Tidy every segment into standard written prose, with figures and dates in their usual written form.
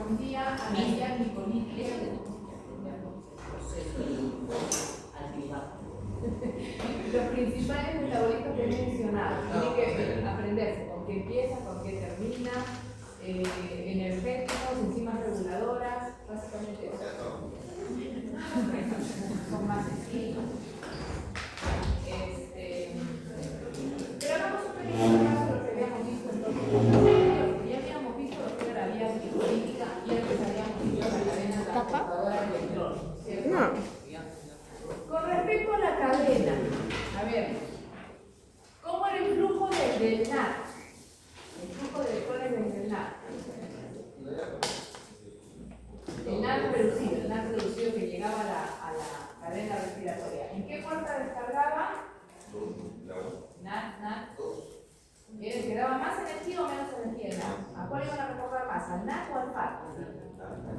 correspondía a la vía glicolítica. Los principales metabolitos que he mencionado, tiene que aprenderse con qué empieza, con qué termina, energéticos, enzimas reguladoras, básicamente eso. Son más sencillos. Pero hagamos un pequeño repaso de lo que habíamos visto entonces. Ya habíamos visto lo que era la vía glicolítica y antes habíamos visto la cadena transportadora de electrones, ¿cierto? No. Con respecto a la cadena, a ver, ¿cómo era el flujo desde el NAD? El flujo de electrones desde el NAD. El NAD reducido que llegaba a la cadena respiratoria. ¿En qué puerta descargaba? NAD. ¿Que daba más energía o menos energía el NAD? ¿A cuál iban a recordar más? ¿Al NAD o al FAT?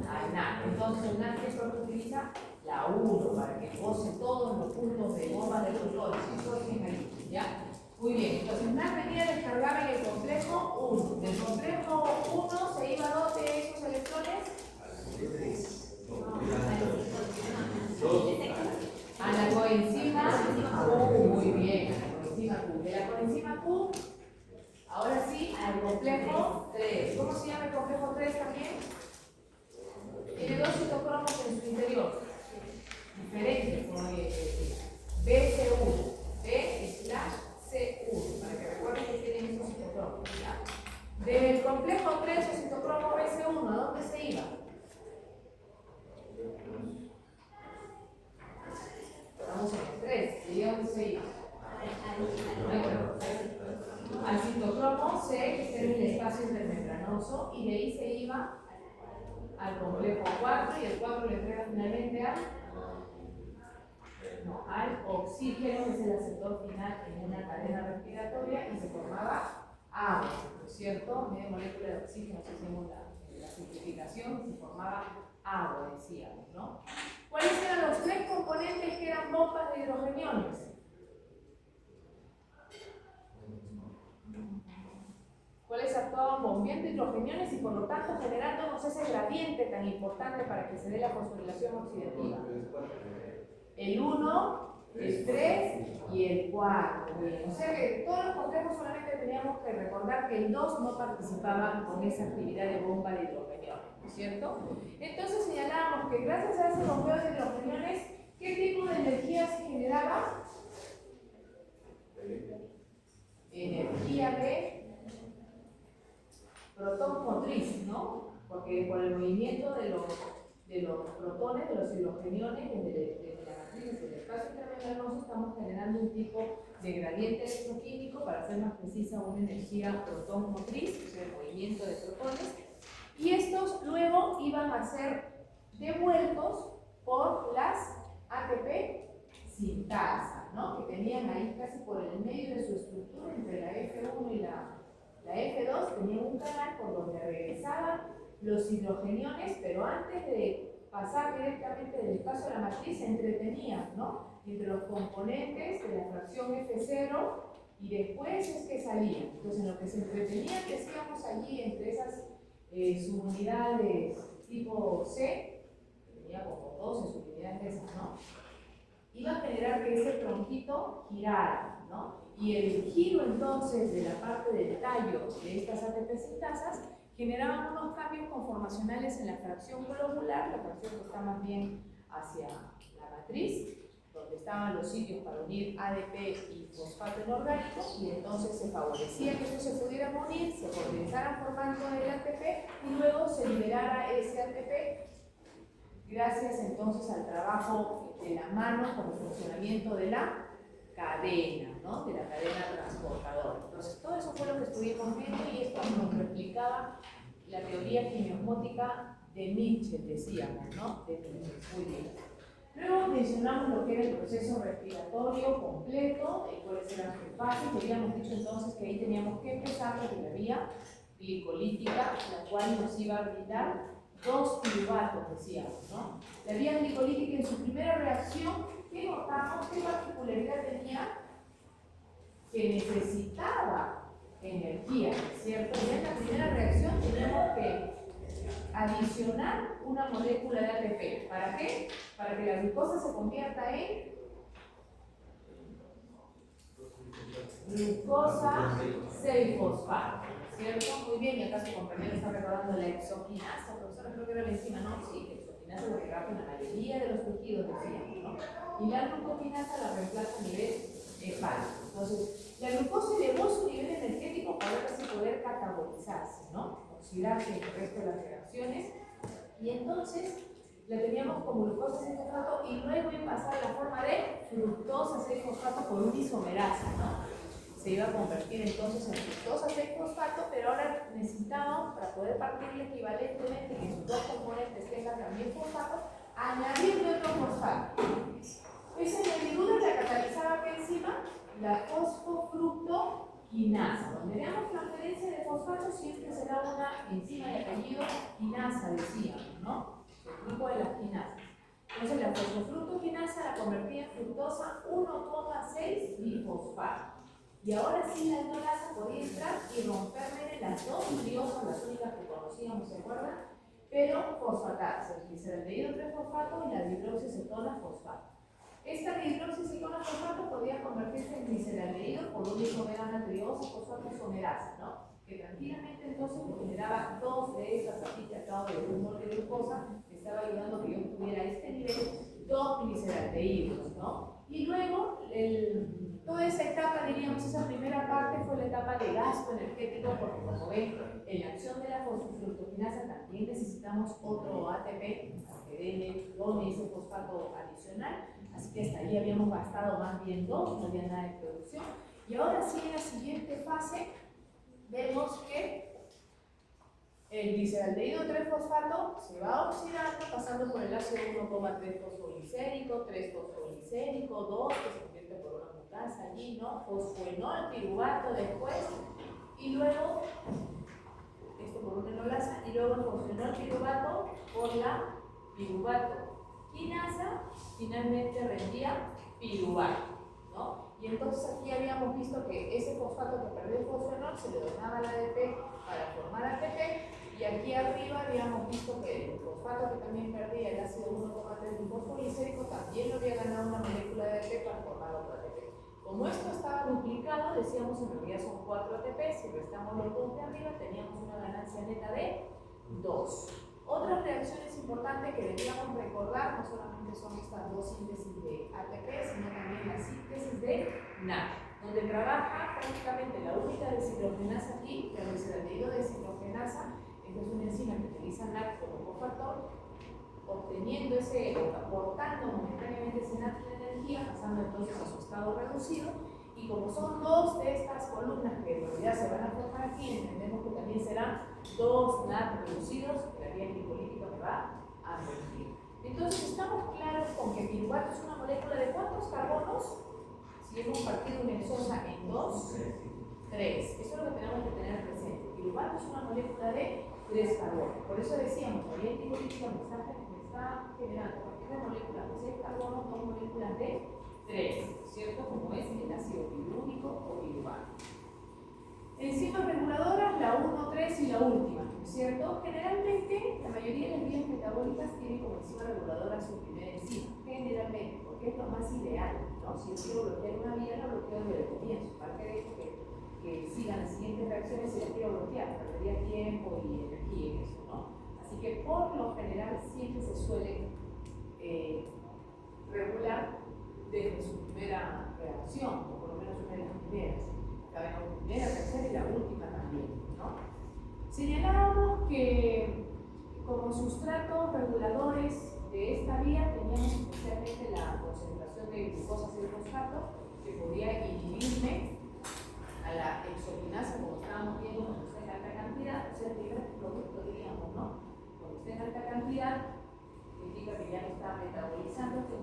Al NAD. Entonces el NAD, ¿qué es lo que utiliza? La 1, para que goce todos los puntos de bombas de electrones. Eso es ahí, ¿ya? Muy bien, entonces NAD venía a descargar en el complejo 1. Del complejo 1 se iba a ¿dónde esos electrones? A la coenzima Q. Muy bien, a la coenzima Q. De la coenzima Q, ahora sí, al complejo 3. ¿Cómo se llama el complejo 3 también? Tiene dos citocromos en su interior. Diferentes, como BC1, B/C1, para que recuerden que tienen esos citocromos. Del complejo 3 o citocromo BC1, ¿a dónde se iba? Vamos en el 3, ¿y a dónde se iba? Al citocromo C, que era el espacio intermembranoso, y de ahí se iba al complejo 4, y el 4 le entrega finalmente al oxígeno, que es el aceptor final en una cadena respiratoria, y se formaba agua, ¿no es cierto? Media molécula de oxígeno, si hacemos la simplificación, se formaba agua, decíamos, ¿no? ¿Cuáles eran los tres componentes que eran bombas de hidrogeniones? ¿Cuáles actuaban bombeando hidrogeniones y por lo tanto generándonos ese gradiente tan importante para que se dé la fosforilación oxidativa? El 1, el 3 y el 4. O sea que todos los complejos solamente teníamos que recordar que el 2 no participaba con esa actividad de bomba de hidrogeniones, ¿no es cierto? Entonces señalábamos que gracias a ese bombeo de hidrogeniones, ¿qué tipo de energía se generaba? Energía de protón motriz, ¿no? Porque por el movimiento de los protones, de los hidrogeniones, desde la matriz, desde el espacio intermembranoso, estamos generando un tipo de gradiente electroquímico, para ser más precisa, una energía protón motriz, o sea, el movimiento de protones, y estos luego iban a ser devueltos por las ATP sintasa, ¿no? Que tenían ahí casi por el medio de su estructura, entre la F1 y la F2, tenían un canal por donde regresaban los hidrogeniones, pero antes de pasar directamente del espacio a la matriz se entretenían, ¿no? Entre los componentes de la fracción F0 y después es que salían. Entonces, en lo que se entretenían, decíamos allí entre esas subunidades tipo C, que tenía como 12 subunidades de esas, ¿no? Iba a generar que ese tronquito girara, ¿no? Y el giro entonces de la parte del tallo de estas ATP sintasas generaban unos cambios conformacionales en la fracción globular, la fracción que está más bien hacia la matriz, donde estaban los sitios para unir ADP y fosfato inorgánico, y entonces se favorecía que estos se pudieran unir, se condensaran formando el ATP y luego se liberara ese ATP gracias entonces al trabajo de la mano con el funcionamiento de la cadena, ¿no? De la cadena transportadora. Entonces, todo eso fue lo que estuvimos viendo y esto nos lo explicaba la teoría quimiosmótica de Mitchell, decíamos, ¿no? De Mitchell. Muy bien. Luego mencionamos lo que era el proceso respiratorio completo, y cuáles eran sus fases. Habíamos dicho entonces que ahí teníamos que empezar desde la vía glicolítica, la cual nos iba a brindar dos piruvatos, decíamos, ¿no? La vía glicolítica en su primera reacción, ¿qué notamos? ¿Qué particularidad tenía? Que necesitaba energía, ¿cierto? Ya en la primera reacción teníamos que adicionar una molécula de ATP. ¿Para qué? Para que la glucosa se convierta en glucosa 6-fosfato, ¿cierto? Muy bien, y acá su compañero está recordando la exoquinasa, profesora, creo que era la enzima, ¿no? Sí, la exoquinasa es lo que rápido en la mayoría de los tejidos, decíamos, ¿no? Y la glucoquinasa la reemplaza a nivel hepático. Entonces, la glucosa elevó su nivel energético para así poder catabolizarse, ¿no? Oxidarse en el resto de las reacciones, y entonces la teníamos como glucosa 6-fosfato y luego iba a pasar a la forma de fructosa 6-fosfato por una isomerasa, ¿no? Se iba a convertir entonces en fructosa 6-fosfato, pero ahora necesitamos, para poder partirle equivalentemente que sus dos componentes tengan también fosfato, añadirle otro fosfato. Esa añadidura la catalizaba acá encima la fosfofructoquinasa. Donde veamos transferencia de fosfato siempre será una enzima de apellido quinasa, decíamos, ¿no? El grupo de las quinasas. Entonces la fosfofructoquinasa la convertía en fructosa 1,6-bifosfato. Y ahora sí la aldolasa podía entrar y romperme las dos triosas, las únicas que conocíamos, ¿se acuerdan? Pero fosfatadas, el gliceraldehído 3-fosfato y la dihidroxicetona fosfato. Esta dihidroxicetona fosfato podía convertirse en gliceraldehído por un isomera natriosa fosfato isomerasa, ¿no? Que tranquilamente entonces me generaba dos de estas aquí que acabo de un mol de glucosa, me estaba ayudando a que yo tuviera este nivel, dos gliceraldehídos, ¿no? Y luego, toda esa etapa, diríamos, esa primera parte fue la etapa de gasto energético, porque como ven, en la acción de la fosfofructoquinasa también necesitamos otro ATP que done ese fosfato adicional, así que hasta ahí habíamos gastado más bien dos, no había nada de producción. Y ahora sí, en la siguiente fase, vemos que el gliceraldehído 3-fosfato se va oxidando, pasando por el ácido 1,3-fosfoglicérico, 3-fosfoglicérico, 2, que se convierte por una mutasa allí, ¿no? Fosfoenol, piruvato después, y luego, esto por una enolasa, y luego el fosfoenol, piruvato por la piruvato quinasa, finalmente rendía piruvato, ¿no? Y entonces aquí habíamos visto que ese fosfato que perdió el fosfoenol se le donaba al ADP para formar ATP, y aquí arriba habíamos visto que el fosfato que también perdía el ácido 1,3-fosfoglicérico también lo había ganado una molécula de ATP para formar otro ATP. Como esto estaba duplicado, decíamos en realidad son 4 ATP, si restamos los dos de arriba teníamos una ganancia neta de 2. Otras reacciones importantes que deberíamos recordar no solamente son estas dos síntesis de ATP, sino también la síntesis de NAD, donde trabaja prácticamente la única deshidrogenasa aquí, la gliceraldehído deshidrogenasa. Esta es una enzima que utiliza NAD como cofactor, obteniendo aportando momentáneamente ese NAD de energía, pasando entonces a su estado reducido. Y como son dos de estas columnas que en realidad se van a formar aquí, entendemos que también serán dos NAD reducidos, que la vía glicolítica me va a reducir. Entonces estamos claros con que piruvato es una molécula de ¿cuántos carbonos? Si hemos partido una hexosa en 2, 3. Eso es lo que tenemos que tener presente. Piruvato es una molécula de 3 carbonos. Por eso decíamos, la vía glicolítica me está generando a partir de moléculas de 6 carbonos, dos moléculas de 3, ¿cierto? Como es el ácido pirúvico o piruvato. Enzimas reguladoras, la 1, 3 y la última, ¿no es cierto? Generalmente, la mayoría de las vías metabólicas tienen como enzima reguladora su primera enzima, generalmente, porque es lo más ideal, ¿no? Si yo quiero bloquear una vía, la bloqueo desde el comienzo, para que dejo que sigan las siguientes reacciones si la quiero bloquear, perdería tiempo y energía en eso, ¿no? Así que por lo general siempre se suele regular desde su primera reacción, o por lo menos una de las primeras. La primera, tercera y la última también, ¿no? Señalábamos que como sustratos reguladores de esta vía teníamos especialmente la concentración de glucosa 6-fosfato, que podía inhibirme a la exoquinasa, como estábamos viendo, cuando está en alta cantidad, o sea, el primer producto, diríamos, ¿no? Cuando está en alta cantidad, indica que ya no está metabolizándose,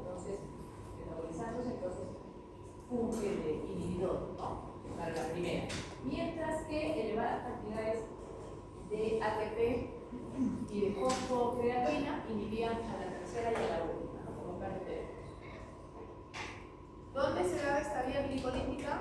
entonces funge de inhibidor, ¿no? Para la primera. Mientras que elevadas cantidades de ATP y de fosfocreatina inhibían a la tercera y a la última, ¿no? Como acá tenemos. ¿Dónde se da esta vía glicolítica?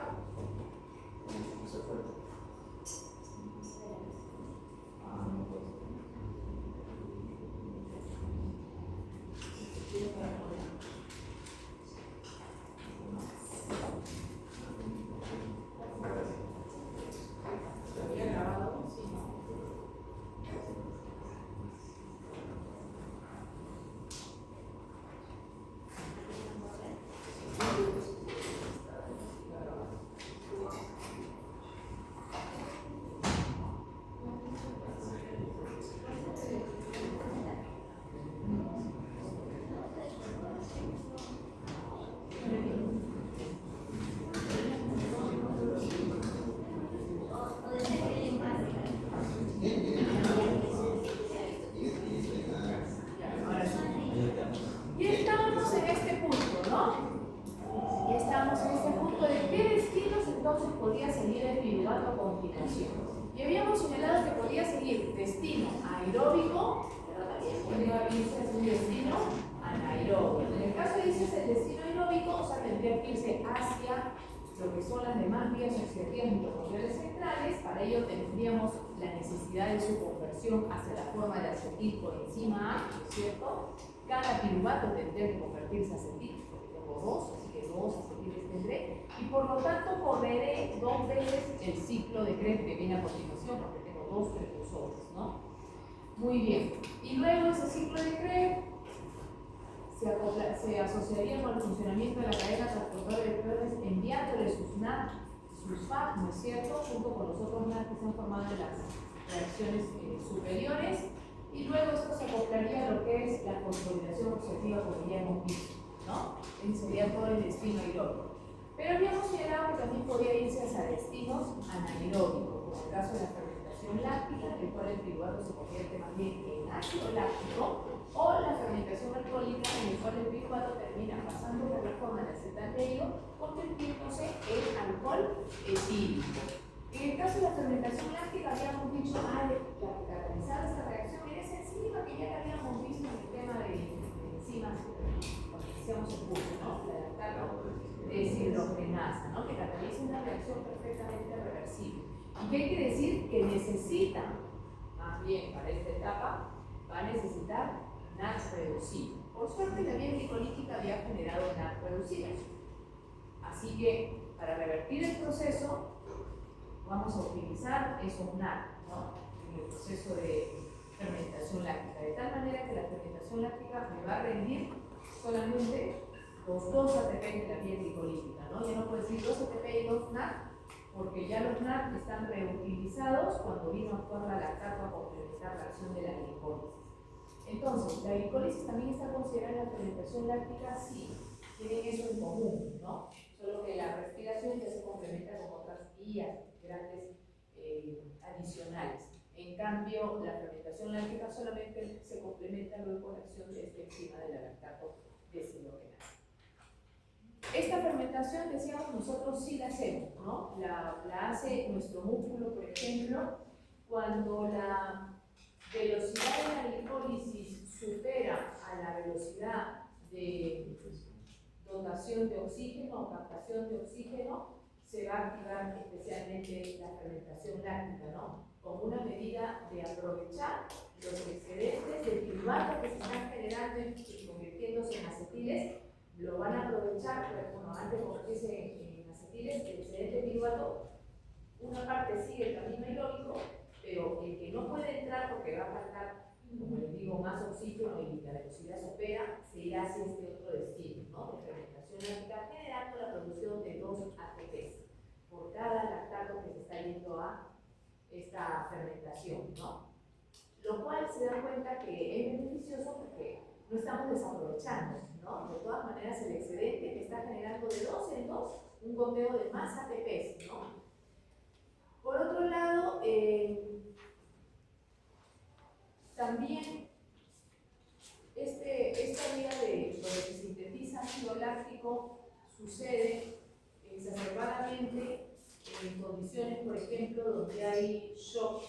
piruvato a continuación. Y habíamos señalado que podía seguir destino aeróbico, pero también podría irse hacia un destino anaeróbico. En el caso de irse el destino aeróbico, o sea, tendría que irse hacia lo que son las demás vías asociativas mitocondriales centrales. Para ello tendríamos la necesidad de su conversión hacia la forma de acetil por enzima A, ¿no es cierto? Cada piruvato tendría que convertirse a acetil, porque tengo dos, así que dos acetiles tendré, y por lo tanto correré dos veces el ciclo de Krebs que viene a continuación, porque tengo dos precursores, ¿no? Muy bien, y luego ese ciclo de Krebs se asociaría con el funcionamiento de la cadena transportadora de electrones enviándole sus NAD, sus FAC, ¿no es cierto?, junto con los otros NAD que se han formado en las reacciones superiores, y luego esto se acoplaría a lo que es la consolidación oxidativa, como ya hemos visto, ¿no? Ese sería todo el destino aeróbico. Pero habíamos señalado que también podía irse hacia destinos anaeróbicos, como el caso de la fermentación láctica, en el cual el piruvato se convierte más bien en ácido láctico, o la fermentación alcohólica, en el cual el piruvato termina pasando por la forma de acetaldehído, convirtiéndose en alcohol etílico. En el caso de la fermentación láctica, habíamos dicho, la que catalizaba esta reacción era esa enzima que ya habíamos visto en el tema de enzimas cuando iniciamos el curso, ¿no? La lactato deshidrogenasa, ¿no? Que cataliza una reacción perfectamente reversible. ¿Y qué quiere decir? Que necesita, más bien para esta etapa, va a necesitar NADs reducidos. Por suerte, la vía glicolítica había generado NADs reducidos. Así que, para revertir el proceso, vamos a utilizar esos NAD, ¿no?, en el proceso de fermentación láctica, de tal manera que la fermentación láctica me va a rendir solamente los 2 ATP de la vía glicolítica, ¿no? Ya no puedo decir 2 ATP y 2 NAD, porque ya los NAD están reutilizados cuando vino a actuar la lactato a complementar la acción de la glicólisis. Entonces, la glicólisis también está considerada en la fermentación láctica, sí, tienen eso en común, ¿no? Solo que la respiración ya se complementa con otras vías grandes adicionales. En cambio, la fermentación láctica solamente se complementa luego con la acción de esta enzima de la lactato deshidrogenasa. Esta fermentación, decíamos, nosotros sí la hacemos, ¿no? La hace nuestro músculo, por ejemplo, cuando la velocidad de la glicólisis supera a la velocidad de dotación de oxígeno o captación de oxígeno, se va a activar especialmente la fermentación láctica, ¿no? Como una medida de aprovechar los excedentes de piruvato que se están generando y convirtiéndose en acetiles, lo van a aprovechar, pero bueno, antes de convertirse en acetiles, el excedente de piruvato, una parte sigue el camino aeróbico, pero el que no puede entrar porque va a faltar, como les digo, más oxígeno y la velocidad supera, se irá hacia este otro destino, ¿no?, de fermentación láctica, generando la producción de 2 ATPs por cada lactato que se está yendo a esta fermentación, ¿no? Lo cual se da cuenta que es beneficioso porque no estamos desaprovechando, ¿no? De todas maneras, el excedente que está generando de 2 en 2 un conteo de más ATPs, ¿no? Por otro lado, también esta vía de donde se sintetiza ácido láctico sucede exacerbadamente en condiciones, por ejemplo, donde hay shock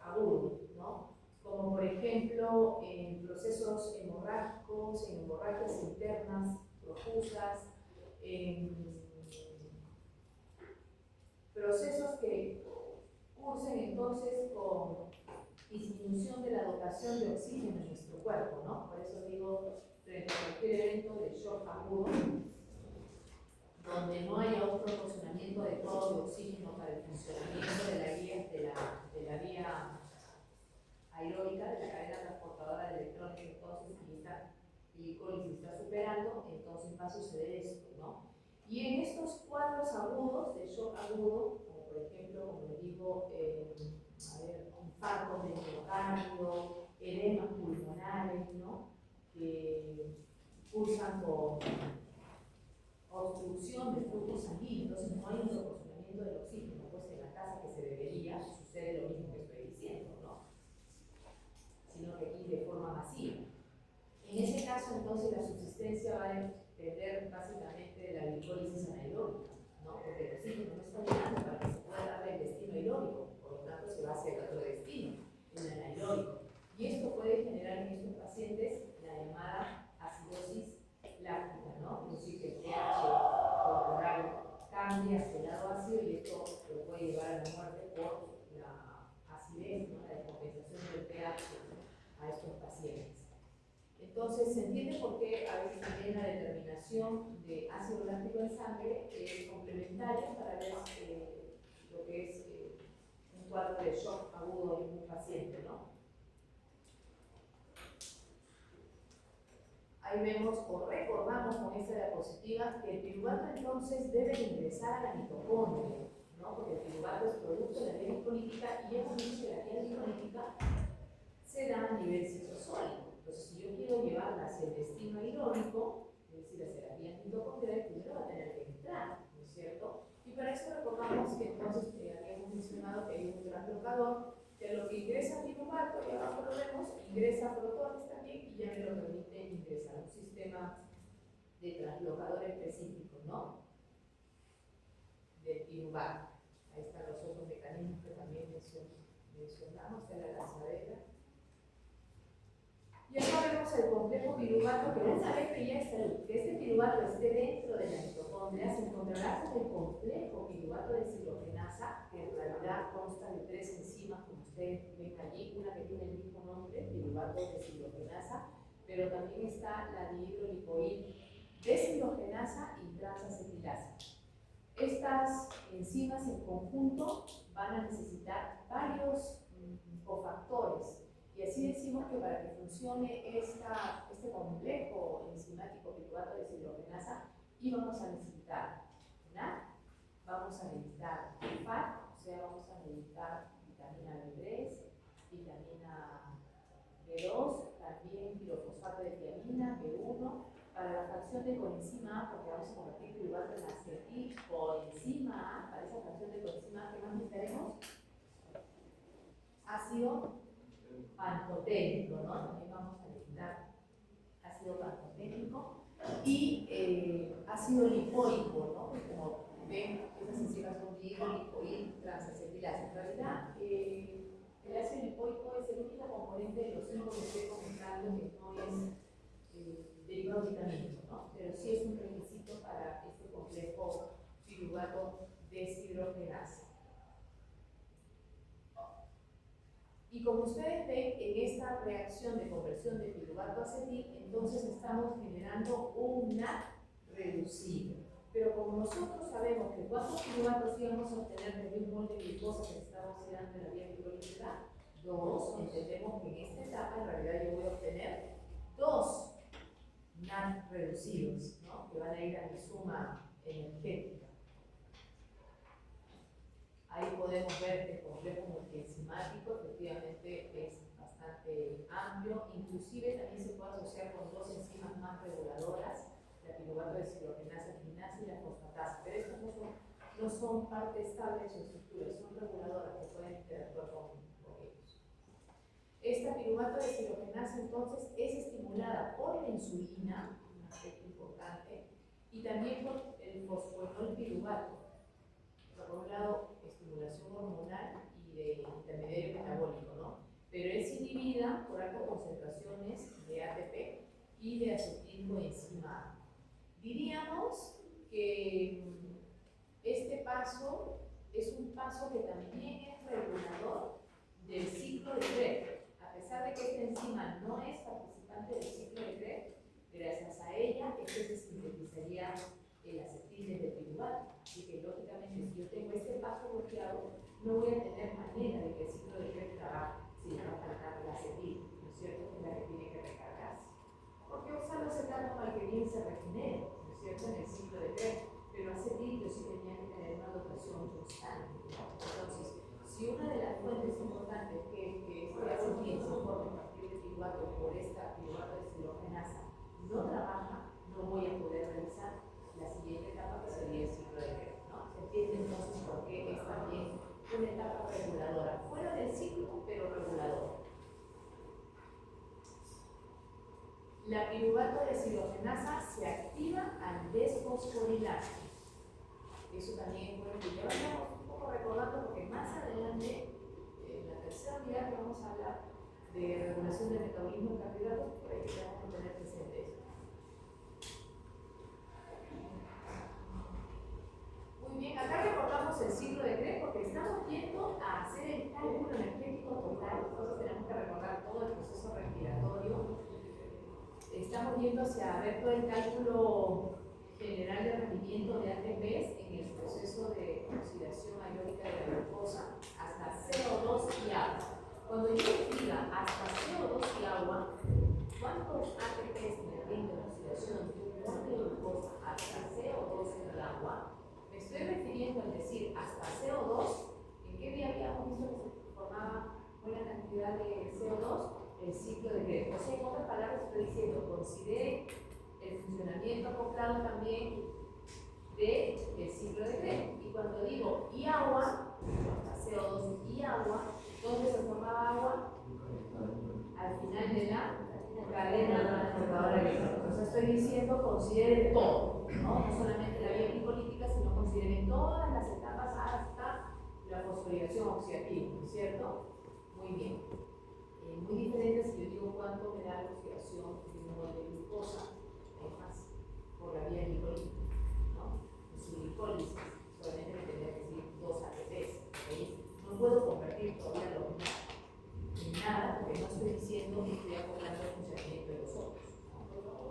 agudo, ¿no? Como por ejemplo en procesos hemorrágicos, en hemorragias internas profusas, en procesos que cursen entonces con disminución de la dotación de oxígeno en nuestro cuerpo, ¿no? Por eso digo, frente a cualquier evento de shock agudo, donde no haya un proporcionamiento adecuado de oxígeno para el funcionamiento de la vía aeróbica, de la cadena transportadora de electrones, entonces, y esta glicólisis está superando, entonces va a suceder esto, ¿no? Y en estos cuadros agudos, de shock agudo, como por ejemplo, como les digo, infartos de miocardio, edemas pulmonares, ¿no?, que cursan con obstrucción de flujo sanguíneo, entonces no hay un proporcionamiento del oxígeno, pues en la tasa que se debería, sucede lo mismo que estoy diciendo, ¿no? Sino que aquí de forma masiva. En ese caso, entonces, la subsistencia va a depender básicamente de la glicólisis anaeróbica, ¿no? Porque el oxígeno no está llegando para que se pueda dar la de muerte por la acidez, ¿no? La descompensación del pH, ¿no? A estos pacientes. Entonces, se entiende por qué a veces también la determinación de ácido láctico en sangre es complementaria para ver lo que es un cuadro de shock agudo en un paciente, ¿no? Ahí vemos o recordamos con esta diapositiva que el piruvato entonces debe ingresar a la mitocondria, ¿no? Porque el piruvato es producto de la vía glicolítica y hemos dicho que la vía glicolítica se da a nivel citosólico. Entonces, si yo quiero llevarla hacia el destino aeróbico, es decir, hacia la vía mitocondrial, primero va a tener que entrar, ¿no es cierto? Y para eso recordamos que entonces habíamos mencionado que hay un transblocador que lo que ingresa piruvato, y abajo lo vemos, ingresa protones también y ya me lo permite ingresar a un sistema de transblocador específico, ¿no? Del piruvato. Ahí están los otros mecanismos que también mencionamos, de la lanzadera. Y acá vemos el complejo piruvato, que una vez que ya está, que este piruvato esté dentro de la mitocondria, se encontrará con el complejo piruvato de deshidrogenasa, que en realidad consta de 3 enzimas, como ustedes ven allí, una que tiene el mismo nombre, piruvato de deshidrogenasa, pero también está la dihidrolipoil deshidrogenasa y transacetilasa. Estas enzimas en conjunto van a necesitar varios cofactores. Y así decimos que para que funcione este complejo enzimático piruvato de deshidrogenasa, íbamos a necesitar NAD, vamos a necesitar FAT, o sea, vamos a necesitar vitamina B3, vitamina B2, también pirofosfato de tiamina, B1, para la fracción de coenzima A, porque vamos a convertir piruvato en acetilcoenzima A, para esa fracción de coenzima A, ¿qué más necesitaremos? Ácido pantoténico, ¿no? También vamos a necesitar ácido pantoténico y ácido lipoico, ¿no? Pues como ven, estas enzimas son dihidrolipoil transacetilasa. En realidad, el ácido lipoico es el único componente de los 5 que estoy comentando que no es derivado vitamínico, ¿no? Pero sí es un requisito para este complejo piruvato deshidrogenasa. Y como ustedes ven, en esta reacción de conversión de piruvato a acetil, entonces estamos generando un NAD reducido. Pero como nosotros sabemos que cuántos piruvatos íbamos a obtener desde un mol de glucosa que se estaba oxidando en la vía glicolítica, 2, entendemos que en esta etapa en realidad yo voy a obtener 2 NAD reducidos, ¿no? Que van a ir a mi suma energética. Ahí podemos ver que el complejo multienzimático efectivamente es bastante amplio, inclusive también se puede asociar con 2 enzimas más reguladoras, la piruvato de deshidrogenasa quinasa y la fosfatasa, pero estas no son parte estable de su estructura, son reguladoras que pueden interactuar con ellos. Esta piruvato de deshidrogenasa entonces es estimulada por la insulina, un aspecto importante, y también por el fosfoenol piruvato. Por un lado, estimulación hormonal y de intermediario metabólico, ¿no? Pero es inhibida por altas concentraciones de ATP y de acetilcoenzima A. Diríamos que este paso es un paso que también es regulador del ciclo de Krebs. A pesar de que esta enzima no es participante del ciclo de Krebs, gracias a ella es que se sintetizaría el acetil desde el piruvato. Así que lógicamente si yo tengo este paso bloqueado, no voy a tener manera de que el ciclo de Krebs trabaje si le va a faltar el acetil, ¿no es cierto? Que es la que tiene que recargarse. Porque oxaloacetato malquerín se regenera, ¿no es cierto? En el ciclo de Krebs, pero acetil yo sí tenía que tener una dotación constante, ¿no? Entonces, si una de las fuentes importantes que este acetil se forme a partir de piruvato por esta piruvato deshidrogenasa no trabaja, no voy a poder realizar la siguiente etapa, que sería el ciclo de Krebs, ¿no? Se entiende entonces por qué es también una etapa reguladora, fuera del ciclo, pero reguladora. La piruvato deshidrogenasa se activa al desfosforilarse. Eso también es bueno que ya vayamos un poco recordando, porque más adelante, en la tercera unidad que vamos a hablar de regulación del metabolismo de carbohidratos, por ahí tenemos que tener presente eso. Muy bien, acá recordamos el ciclo de Krebs porque está estamos yendo a hacer el cálculo energético total, entonces tenemos que recordar todo el proceso respiratorio. Estamos yendo hacia ver todo el cálculo general de rendimiento de ATPs en el proceso de oxidación aeróbica de la glucosa hasta CO2 y agua. Cuando yo diga hasta CO2 y agua, ¿cuántos ATPs me rinde la oxidación de un mol de glucosa hasta CO2 y agua? Me estoy refiriendo al decir hasta CO2. ¿En qué día habíamos visto que se formaba buena cantidad de CO2? El ciclo de Krebs. O sea, en otras palabras, estoy diciendo, considere el funcionamiento acoplado también del ciclo de Krebs. Y cuando digo y agua, hasta CO2 y agua, ¿dónde se formaba agua? Al final de la cadena transportadora electrónica. O sea, estoy diciendo, considere todo, ¿no? No solamente la vía glicolítica, sino consideren todas las etapas hasta la fosforilación oxidativa, ¿no es cierto? Muy bien. Muy diferente si yo digo cuánto me da la oxidación de un mol de glucosa, es más, por la vía glicolítica, ¿no? En su glicólisis, solamente me tendría que decir 2 ATPs, ¿veis? No puedo convertir todavía lo mismo en nada, porque no estoy diciendo que estoy acoplando el funcionamiento de los otros, ¿no?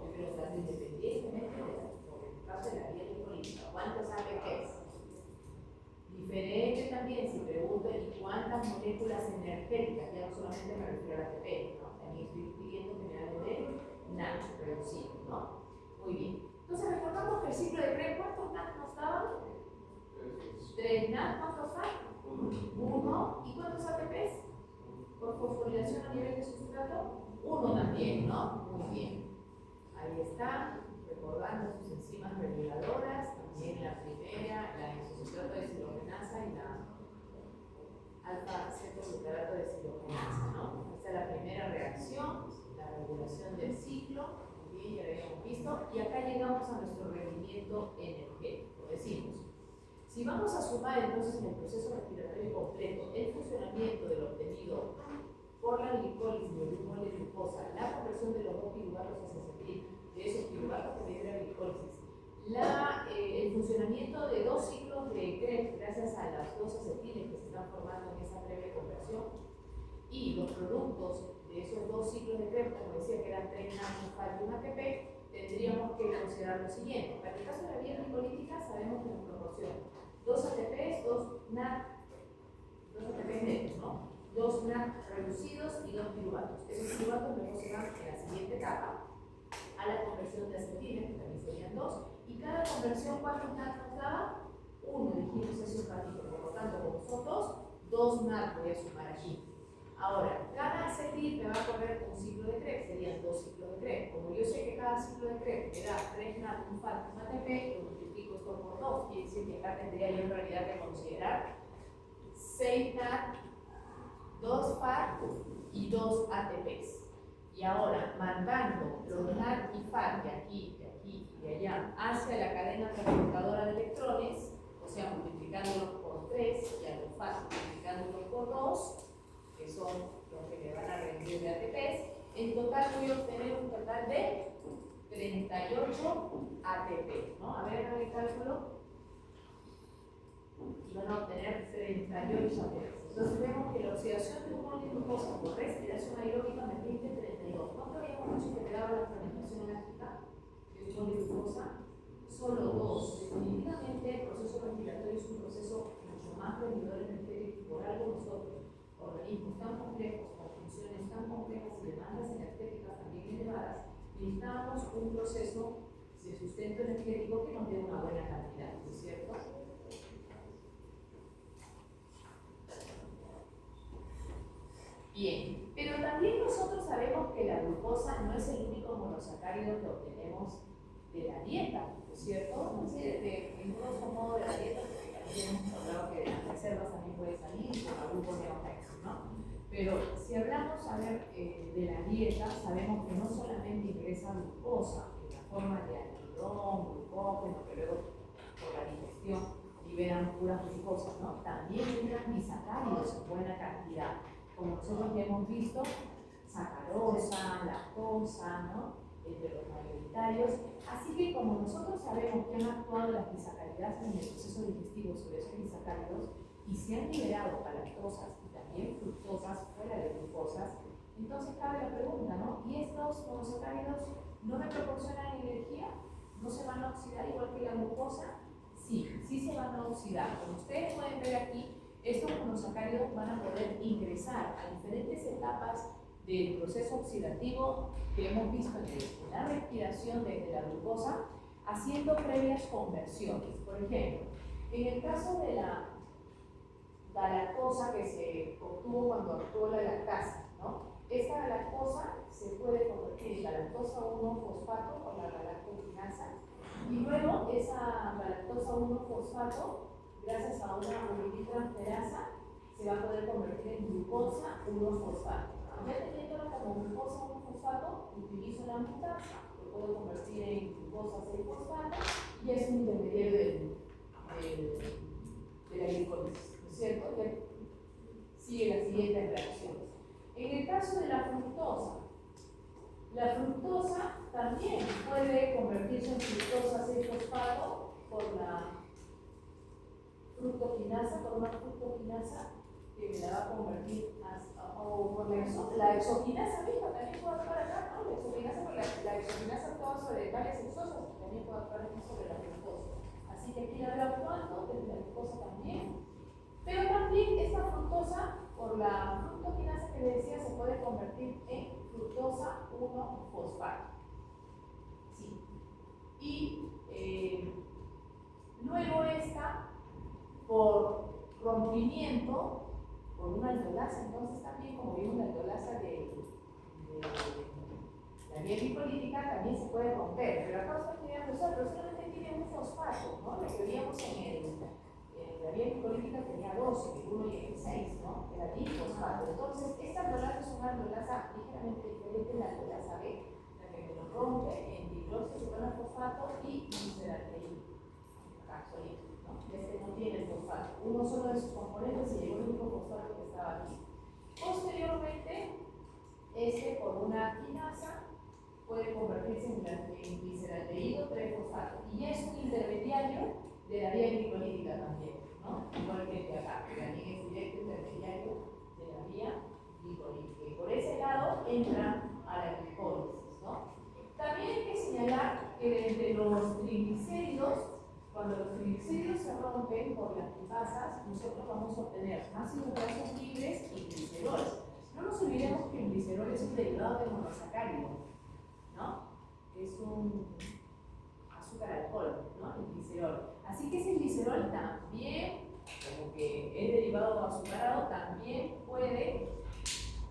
Yo quiero estar independientemente de eso, porque en el caso de la vía glicolítica, ¿cuántos ATPs? Diferente también si pregunto ¿y cuántas moléculas energéticas? Ya no solamente me refiero al ATP, ¿no? También estoy pidiendo que me hablen de NAD reducido, ¿no? Muy bien. Entonces recordamos que el ciclo de Krebs, ¿cuántos NAD nos daban? 3 NAD, ¿cuántos hay? 1. ¿Y cuántos ATPs? Por fosforilación a nivel de sustrato, 1 también, ¿no? Muy bien. Ahí está, recordando sus enzimas reguladoras, también la primera, la isosustrato de deshidrogenasa y la alfa-acetoglutarato de deshidrogenasa, ¿no? Esta es la primera reacción, la regulación del ciclo, muy bien, ya lo habíamos visto, y acá llegamos a nuestro rendimiento energético. Decimos, si vamos a sumar entonces en el proceso respiratorio completo el funcionamiento del obtenido por la glicólisis de un mol de glucosa, la conversión de los 2 piruvatos a acetil, de esos piruvatos que me dio la glicólisis, el funcionamiento de 2 ciclos de Krebs gracias a las 2 acetiles que se están formando en esa breve conversión, y los productos de esos 2 ciclos de Krebs, como decía que eran 3 NAD y un ATP, tendríamos que considerar lo siguiente. Para el caso de la vía glicolítica sabemos que nos proporciona 2 ATPs, 2 NAD, 2 ATPs netos, ¿no? 2 NAD reducidos y 2 piruvatos. Esos piruvatos luego se van en la siguiente etapa a la conversión de acetiles, que también serían 2, y cada conversión, ¿cuántos NAD nos daba? 1, dijimos ese un ratito. Por lo tanto, como son 2 NAD voy a sumar aquí. Ahora, cada acetil me va a correr un ciclo de Krebs, serían 2 ciclos de Krebs. Como yo sé que cada ciclo de Krebs me da 3 NAD, un FAT, un ATP, lo multiplico esto por 2, quiere decir que acá tendría yo en realidad que considerar 6 NAD, 2 FAT y 2 ATPs. Y ahora, mandando los NAD y FAT de aquí y de allá hacia la cadena transportadora de electrones, o sea, multiplicándolos por 3 y a los FAT multiplicándolos por 2, que son los que me van a rendir de ATPs, en total voy a obtener un total de 38 ATP, ¿no? A ver, hagan el cálculo. Y van a obtener 38 ATPs. Entonces vemos que la oxidación de un mol de glucosa por respiración aeróbica me rinde 32. ¿Cuánto habíamos dicho que me daba la fermentación láctica de un mol de glucosa? Solo 2. Definitivamente el proceso respiratorio es un proceso mucho más rendidor energético y por algo nosotros, organismos tan complejos, con funciones tan complejas y demandas energéticas también elevadas, necesitamos un proceso de sustento energético que nos dé una buena cantidad, ¿no es cierto? Bien, pero también nosotros sabemos que la glucosa no es el único monosacárido que obtenemos de la dieta, ¿no es cierto? No sé, en grosso modo de la dieta, porque también hemos hablado que de las reservas también puede salir con la glucosa, ¿no? Pero si hablamos, a ver, de la dieta, sabemos que no solamente ingresa glucosa en la forma de almidón, glucógeno, que luego por la digestión liberan puras glucosas, ¿no? También liberan disacáridos en buena cantidad, como nosotros ya hemos visto, sacarosa, lactosa, ¿no? Entre los mayoritarios. Así que como nosotros sabemos que han actuado las disacaridas en el proceso digestivo sobre esos disacáridos, y se han liberado galactosas y también fructosas fuera de glucosas, entonces cabe la pregunta, ¿no? ¿Y estos monosacáridos no me proporcionan energía? ¿No se van a oxidar igual que la glucosa? Sí, sí se van a oxidar. Como ustedes pueden ver aquí, estos monosacáridos van a poder ingresar a diferentes etapas del proceso oxidativo que hemos visto en la respiración de la glucosa, haciendo previas conversiones. Por ejemplo, en el caso de la galactosa que se obtuvo cuando actuó la lactasa, ¿no? Esta galactosa se puede convertir en galactosa 1-fosfato por la galactoquinasa y luego esa galactosa 1-fosfato, gracias a una uriditranferasa, se va a poder convertir en glucosa 1-fosfato. Ya teniéndola como glucosa 1-fosfato, utilizo la mutasa, lo puedo convertir en glucosa 6-fosfato y es un intermediario de la glicólisis, ¿no es cierto? Ya sigue las siguientes reacciones. En el caso de la fructosa también puede convertirse en fructosa 6-fosfato por la fructoquinasa, por una fructoquinasa que me la va a convertir o por la exoquinasa misma también puede actuar acá, ¿no? La exoquinasa, porque la exoquinasa actúa sobre varias hexosas y también puede actuar aquí sobre la fructosa. Así que aquí la veo actuando, desde la glucosa también. Pero también esta fructosa, por la fructoquinasa que les decía, se puede convertir en fructosa 1-fosfato. Sí. Y luego esta, por rompimiento, por una aldolasa, entonces también, como vimos, la aldolasa de la vía glicolítica también se puede romper, pero acá ustedes tienen razón, pero solamente tiene un fosfato, ¿no? Lo que veíamos en la vía glicolítica tenía 12, el 1 y el 6, ¿no? Era bifosfato. Entonces, esta aldolasa es una aldolasa ligeramente diferente de la aldolasa B, la que me lo rompe en dihidroxicetona-fosfato y gliceraldehído. Acá solito, ¿no? Este no tiene el fosfato. Uno solo de sus componentes se llevó el único fosfato que estaba aquí. Posteriormente, este por una quinasa puede convertirse en gliceraldehído 3-fosfato y ya es un intermediario de la vía glicolítica también, ¿no? Igual que el de acá, que también es directo intermediario de la vía glicolítica. Y por ese lado entra a la glicólisis, ¿no? También hay que señalar que entre los triglicéridos, cuando los triglicéridos se rompen por las lipasas, nosotros vamos a obtener ácidos grasos libres y gliceroles. No nos olvidemos que el glicerol es un derivado de monosacárido, ¿no? Es un azúcar alcohol, ¿no? El glicerol. Así que ese glicerol también, como que es derivado azucarado, también puede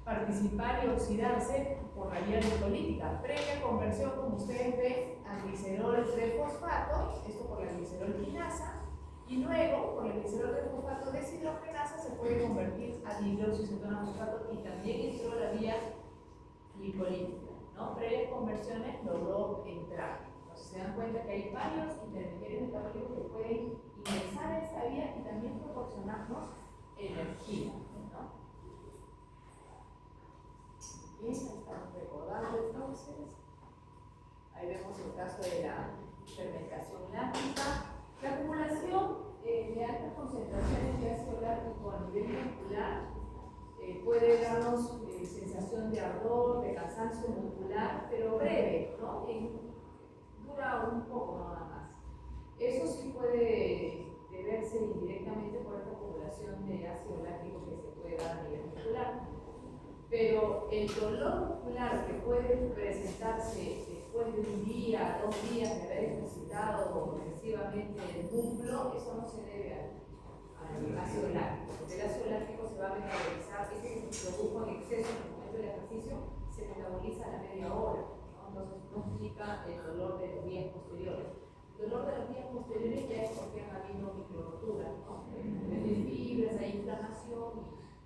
participar y oxidarse por la vía glicolítica. Previa conversión, como ustedes ven, a glicerol 3-fosfato, esto por la glicerol quinasa, y luego por el glicerol 3-fosfato deshidrogenasa se puede convertir a dihidroxicetona-fosfato y también entró a la vía glicolítica, ¿no? Previas conversiones logró entrar. Entonces se dan cuenta que hay varios intermediarios metabólicos que pueden ingresar a esta vía y también proporcionarnos energía, ¿no? Bien, estamos recordando entonces. Ahí vemos el caso de la fermentación láctica. La acumulación de altas concentraciones de ácido láctico a nivel muscular puede darnos sensación de ardor, de cansancio muscular, pero breve, ¿no? Dura un poco nada más. Eso sí puede deberse indirectamente por esta acumulación de ácido láctico que se puede dar a nivel muscular. Pero el dolor muscular que puede presentarse después de un día, 2 días de haber ejercitado progresivamente el músculo, eso no se debe al ácido láctico, porque el ácido láctico se va a metabolizar, ese que se produjo en exceso en el momento del ejercicio, se metaboliza a la media hora, ¿no? Entonces no implica el dolor de los días posteriores. El dolor de los días posteriores ya es porque han habido microroturas, ¿no? De fibras, hay inflamación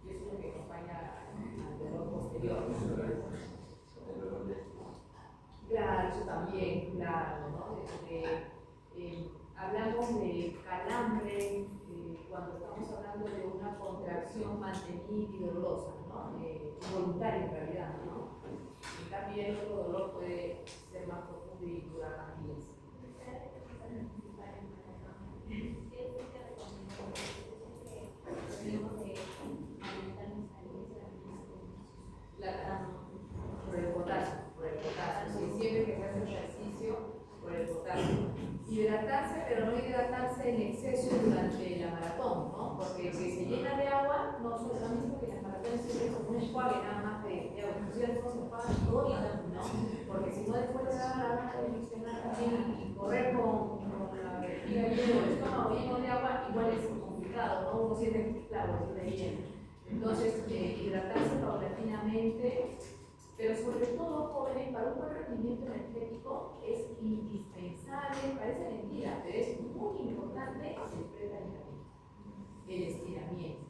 y eso es lo que acompaña al dolor posterior. Claro, eso también, claro, ¿no? Hablamos de calambre cuando estamos hablando de una contracción mantenida y dolorosa, ¿no? Voluntaria en realidad, ¿no? Y también el otro dolor puede ser más profundo y durar más días. encuague, no solamente porque las maratones siempre son un encuague nada más de autosuficiencia, no se enjuagan todo, ¿no? Porque si no después le da la gana de diccionar también y correr con la vejiga llena de estómago lleno de agua, igual es complicado, ¿no? Uno siente, claro, siente bien. Entonces, hidratarse paulatinamente, pero sobre todo, jóvenes, para un buen rendimiento energético es indispensable, parece mentira, pero es muy importante el precalentamiento, el estiramiento.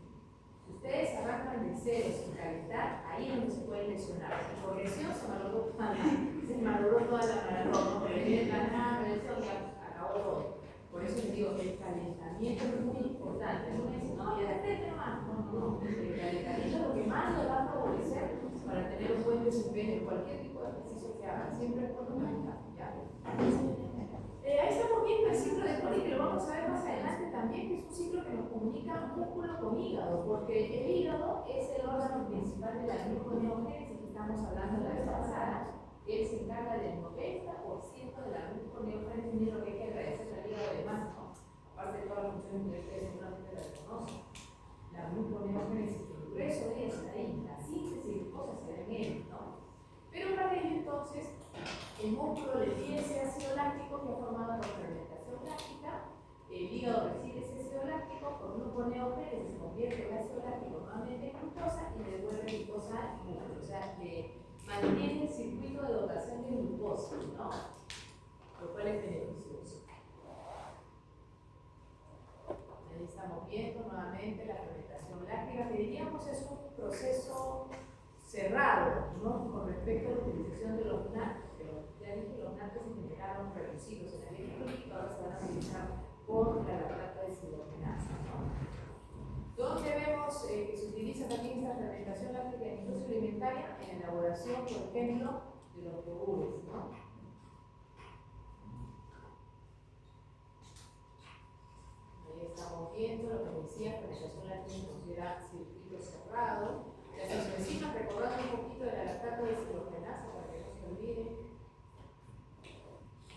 Si ustedes arrancan de cero sin calentar, ahí es donde se pueden lesionar. En progresión se malogró toda la maratón, ¿no? Pero viene la progresión y acabó todo. Por eso les digo que el calentamiento es muy importante. Uno dice, no, yo de frente nomás. No. El calentamiento es lo que más nos va a favorecer para tener un buen desempeño en cualquier tipo de ejercicio que hagan. Siempre es por lo menos, ¿ya? Ahí estamos viendo el ciclo de Cori, que lo vamos a ver más adelante también, que es un ciclo que nos comunica músculo con hígado, porque el hígado es el órgano principal de la gluconeogénesis que estamos hablando la vez pasada. Él se encarga del 90% de la gluconeogénesis, y es lo que hay que agradecer al hígado además, ¿no? Aparte de todas las funciones que ustedes seguramente las conocen. La gluconeogénesis, el grueso de ella está ahí, la síntesis de cosas se ven en él, ¿no? Pero para ello entonces, el músculo le tiene ese ácido láctico que ha formado por fermentación láctica, el hígado recibe ese ácido láctico, por gluconeogénesis se convierte el ácido láctico nuevamente en glucosa y le devuelve glucosa al músculo, o sea, le mantiene el circuito de dotación de glucosa, ¿no? Lo cual es beneficioso. Ahí estamos viendo nuevamente la fermentación láctica, que diríamos es un proceso cerrado, ¿no? Con respecto a la utilización de los NAC, pero ya dije, los NAC se generaron reducidos en la bioquímica, ahora se van a utilizar por la lactato deshidrogenasa, ¿no? ¿Dónde vemos que se utiliza también esta fermentación láctica en la industria alimentaria? En la elaboración, por ejemplo, de los yogures, ¿no? Ahí estamos viendo lo que decía, fermentación láctica considera circuito cerrado. Las enzimas, recordando un poquito de la lactato deshidrogenasa para que no se olviden.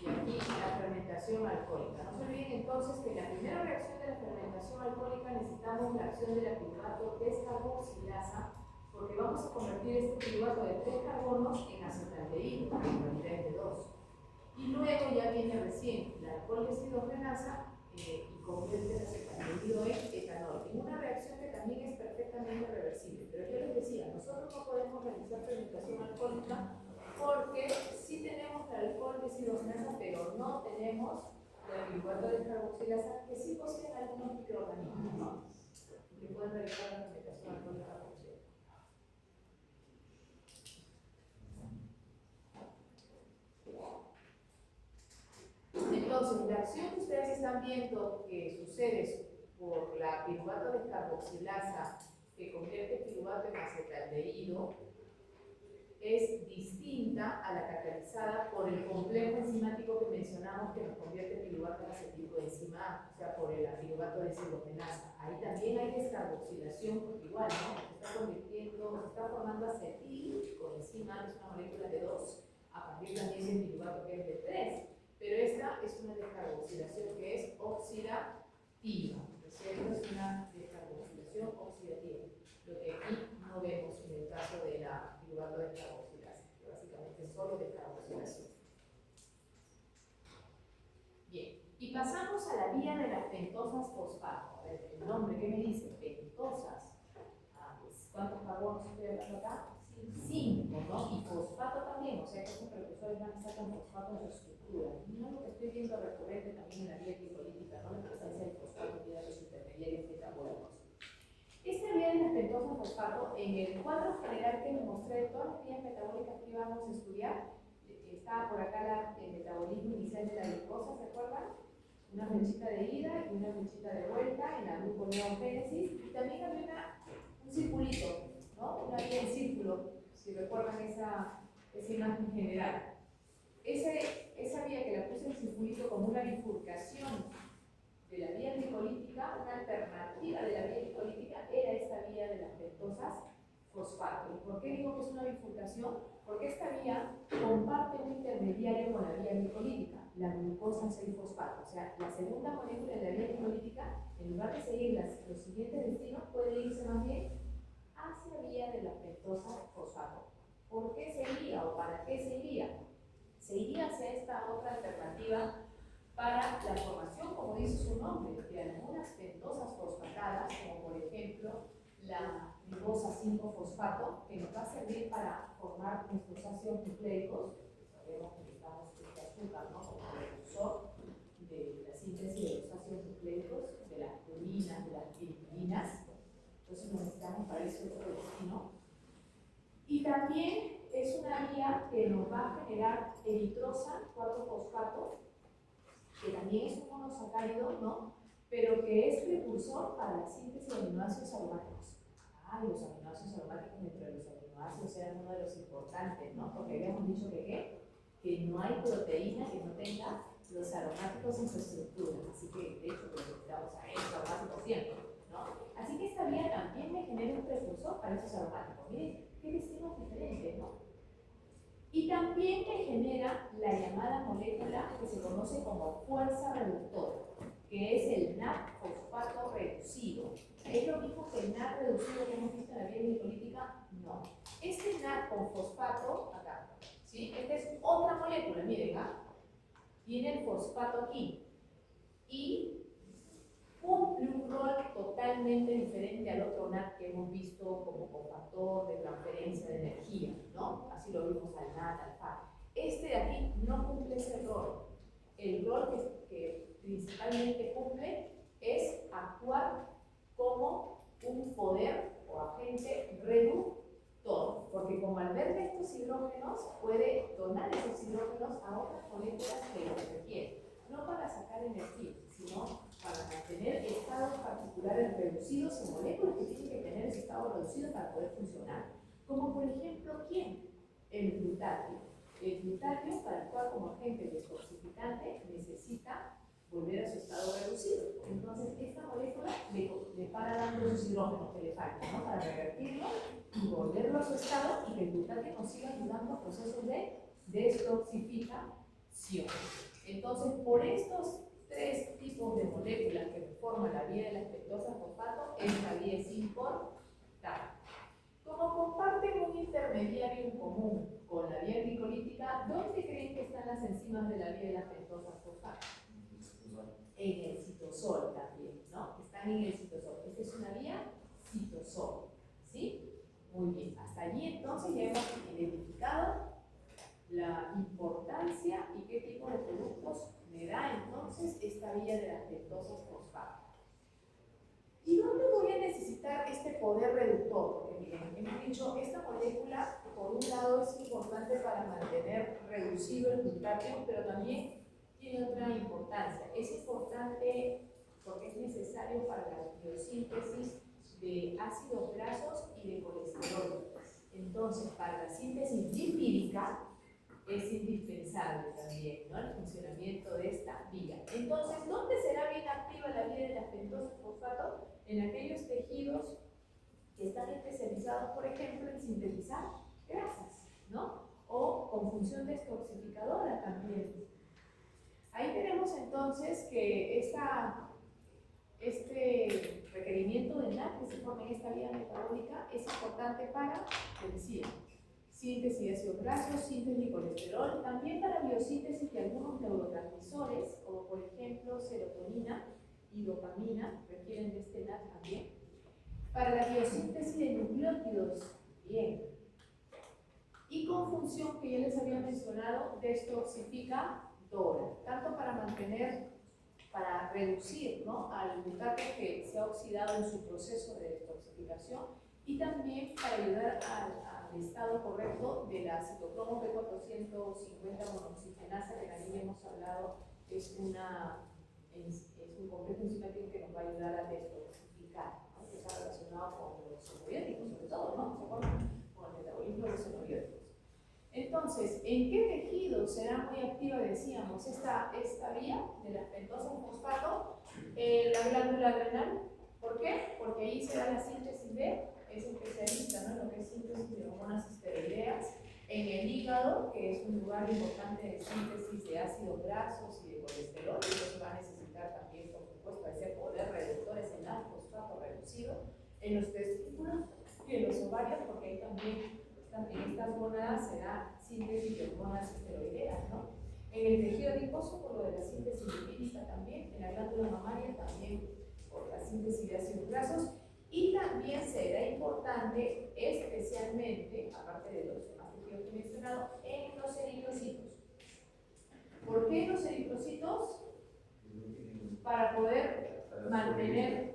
Y aquí la fermentación alcohólica. No se olviden entonces que en la primera reacción de la fermentación alcohólica necesitamos la acción de la piruvato descarboxilasa, porque vamos a convertir este piruvato de 3 carbonos en acetaldehído, en realidad es de 2. Y luego ya viene recién la alcohol deshidrogenasa y convierte el acetaldehído en etanol, en una reacción que también es perfectamente reversible. Pero yo les decía, nosotros no podemos realizar fermentación alcohólica porque sí tenemos el alcohol deshidrogenasa, pero no tenemos la piruvato descarboxilasa, que sí poseen algunos microorganismos, ¿no? Que pueden realizar la fermentación alcohólica por sí. Entonces, la acción que ustedes están viendo que sucede por la piruvato descarboxilasa que convierte el piruvato en acetaldehído es distinta a la catalizada por el complejo enzimático que mencionamos que nos convierte el piruvato en acetilcoenzima A, o sea, por el piruvato deshidrogenasa. Ahí también hay descarboxilación porque igual, ¿no? Se está convirtiendo, se está formando acetilcoenzima, es una molécula de 2, a partir también del piruvato que es de 3. Pero esta es una descarboxilación que es oxidativa, ¿no es cierto? Es una descarboxilación oxidativa, lo que aquí no vemos en el caso de la piruvato descarboxilasa, que básicamente es solo descarboxilación. Bien, y pasamos a la vía de las pentosas fosfato. A ver, el nombre, ¿qué me dice? Pentosas. Pues, ¿cuántos carbonos estoy hablando acá? 5, ¿no? Y fosfato también, o sea que estos precursores van a estar con fosfato en su estructura. No es lo que estoy viendo recurrente también en la vía glicolítica, ¿no? La presencia del fosfato y de los intermediarios metabólicos. Esta vía de las pentosas fosfato, en el cuadro general que les mostré de todas las vías metabólicas que íbamos a estudiar, estaba por acá el metabolismo inicial de la glucosa, ¿se acuerdan? Una flechita de ida y una flechita de vuelta en la gluconeogénesis, y también había un circulito, ¿no? Una vía en círculo, si recuerdan esa imagen general. Esa vía que la puse en circulito como una bifurcación de la vía glicolítica, una alternativa de la vía glicolítica, era esta vía de las pentosas fosfato. ¿Y por qué digo que es una bifurcación? Porque esta vía comparte un intermediario con la vía glicolítica, la glucosa 6-fosfato. O sea, la segunda molécula de la vía glicolítica, en lugar de seguir los siguientes destinos, puede irse más bien ayuda para la formación, como dice su nombre, de algunas pentosas fosfatadas, como por ejemplo la ribosa 5-fosfato, que nos va a servir para formar estos ácidos nucleicos. Sabemos que necesitamos este azúcar, ¿no?, como precursor de la síntesis de los ácidos nucleicos, de las purinas, de las pirimidinas. Entonces necesitamos para eso otro destino. Y también es una vía que nos va a generar eritrosa 4-fosfato, que también es un monosacárido, ¿no?, pero que es precursor para la síntesis de aminoácidos aromáticos. Los aminoácidos aromáticos dentro de los aminoácidos eran uno de los importantes, ¿no?, porque habíamos dicho que no hay proteína que no tenga los aromáticos en su estructura, así que de hecho necesitamos a esos aromáticos siempre, ¿no? Así que esta vía también me genera un precursor para esos aromáticos. Miren qué destinos diferentes, ¿no? Y también me genera la llamada molécula que se conoce como fuerza reductora, que es el NAD-fosfato reducido. ¿Es lo mismo que el NAD reducido que hemos visto en la vía glicolítica? No. Este NAD con fosfato, acá, ¿sí? Esta es otra molécula, miren, tiene el fosfato aquí y cumple un rol totalmente diferente al otro NAD que hemos visto como cofactor de transferencia de energía, ¿no? Así lo vimos al NAD, al FAD. Este de aquí no cumple ese rol. El rol que principalmente cumple es actuar como un poder o agente reductor, porque como al ver estos hidrógenos puede donar esos hidrógenos a otras moléculas que lo requieren, no para sacar energía, sino para mantener estados particulares reducidos en moléculas que tienen que tener ese estado reducido para poder funcionar. Como por ejemplo, ¿quién? El glutatio. El glutatio, para actuar como agente detoxificante, necesita volver a su estado reducido. Entonces, esta molécula le para dando los hidrógenos que le faltan, ¿no?, para revertirlo y volverlo a su estado y que el glutatio nos siga ayudando a procesos de detoxificación. Entonces, por estos tres tipos de moléculas que forman la vía de las pentosas fosfato, esta vía es importante. Como comparten un intermediario en común con la vía glicolítica, ¿dónde creen que están las enzimas de la vía de las pentosas fosfato? En el citosol también, ¿no? Están en el citosol. Esta es una vía citosol, ¿sí? Muy bien. Hasta allí entonces ya hemos identificado la importancia y qué tipo de productos me da entonces esta vía de las pentosas fosfato. ¿Y dónde voy a necesitar este poder reductor? Porque miren, hemos dicho, esta molécula, por un lado, es importante para mantener reducido el glutatio, pero también tiene otra importancia. Es importante porque es necesario para la biosíntesis de ácidos grasos y de colesterol. Entonces, para la síntesis lipídica, es indispensable también, ¿no?, el funcionamiento de esta vía. Entonces, ¿dónde será bien activa la vía de las pentosas fosfato? En aquellos tejidos que están especializados, por ejemplo, en sintetizar grasas, ¿no?, o con función detoxificadora también. Ahí tenemos entonces que este requerimiento de NAD que se forma en esta vía metabólica es importante para, te decía, síntesis de ácidos grasos, síntesis de colesterol, también para biosíntesis de algunos neurotransmisores, como por ejemplo serotonina y dopamina, requieren de este NAD también. Para la biosíntesis de nucleótidos, bien. Y con función que ya les había mencionado, detoxificadora, tanto para mantener, para reducir, ¿no?, al glutato que se ha oxidado en su proceso de detoxificación, y también para ayudar al estado correcto de la citocromo P450 monoxigenasa, que también hemos hablado, es un complejo enzimático que nos va a ayudar a detoxificar, ¿no?, que está relacionado con los xenobióticos, sobre todo, ¿no?, ¿se acuerdan? Con el metabolismo de los xenobióticos. Entonces, ¿en qué tejido será muy activa, decíamos, esta vía de las pentosas fosfato? La glándula adrenal. ¿Por qué? Porque ahí se da la síntesis es especialista, ¿no?, en lo que es síntesis de hormonas esteroideas. En el hígado, que es un lugar importante de síntesis de ácidos grasos y de colesterol, y eso va a necesitar también, por supuesto, ese poder reductor, ese NAD fosfato reducido. En los testículos y en los ovarios, porque ahí también en estas gónadas se da síntesis de hormonas esteroideas, ¿no? En el tejido adiposo por lo de la síntesis lipídica también, en la glándula mamaria también por la síntesis de ácidos grasos, y también será importante, especialmente, aparte de los demás tejidos que he mencionado, en los eritrocitos. ¿Por qué los eritrocitos? Para poder mantener...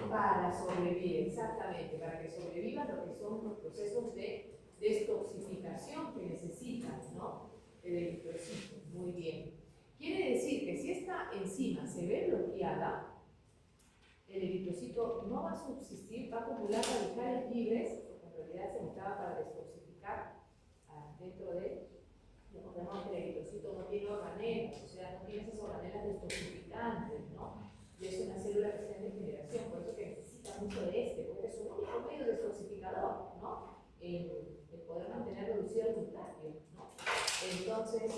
Para sobrevivir, exactamente, para que sobrevivan lo que son los procesos de detoxificación que necesitan, ¿no? El eritrocito. Muy bien. Quiere decir que si esta enzima se ve bloqueada, el eritrocito no va a subsistir, va a acumular radicales libres, porque en realidad se necesitaba para detoxificar dentro de, recordemos que el eritrocito no tiene organelas, o sea, no tiene esas organelas detoxificantes, ¿no? Y es una célula que está en degeneración, por eso que necesita mucho de este, porque es un único medio detoxificador, ¿no? El poder mantener reducido el contagio, ¿no? Entonces,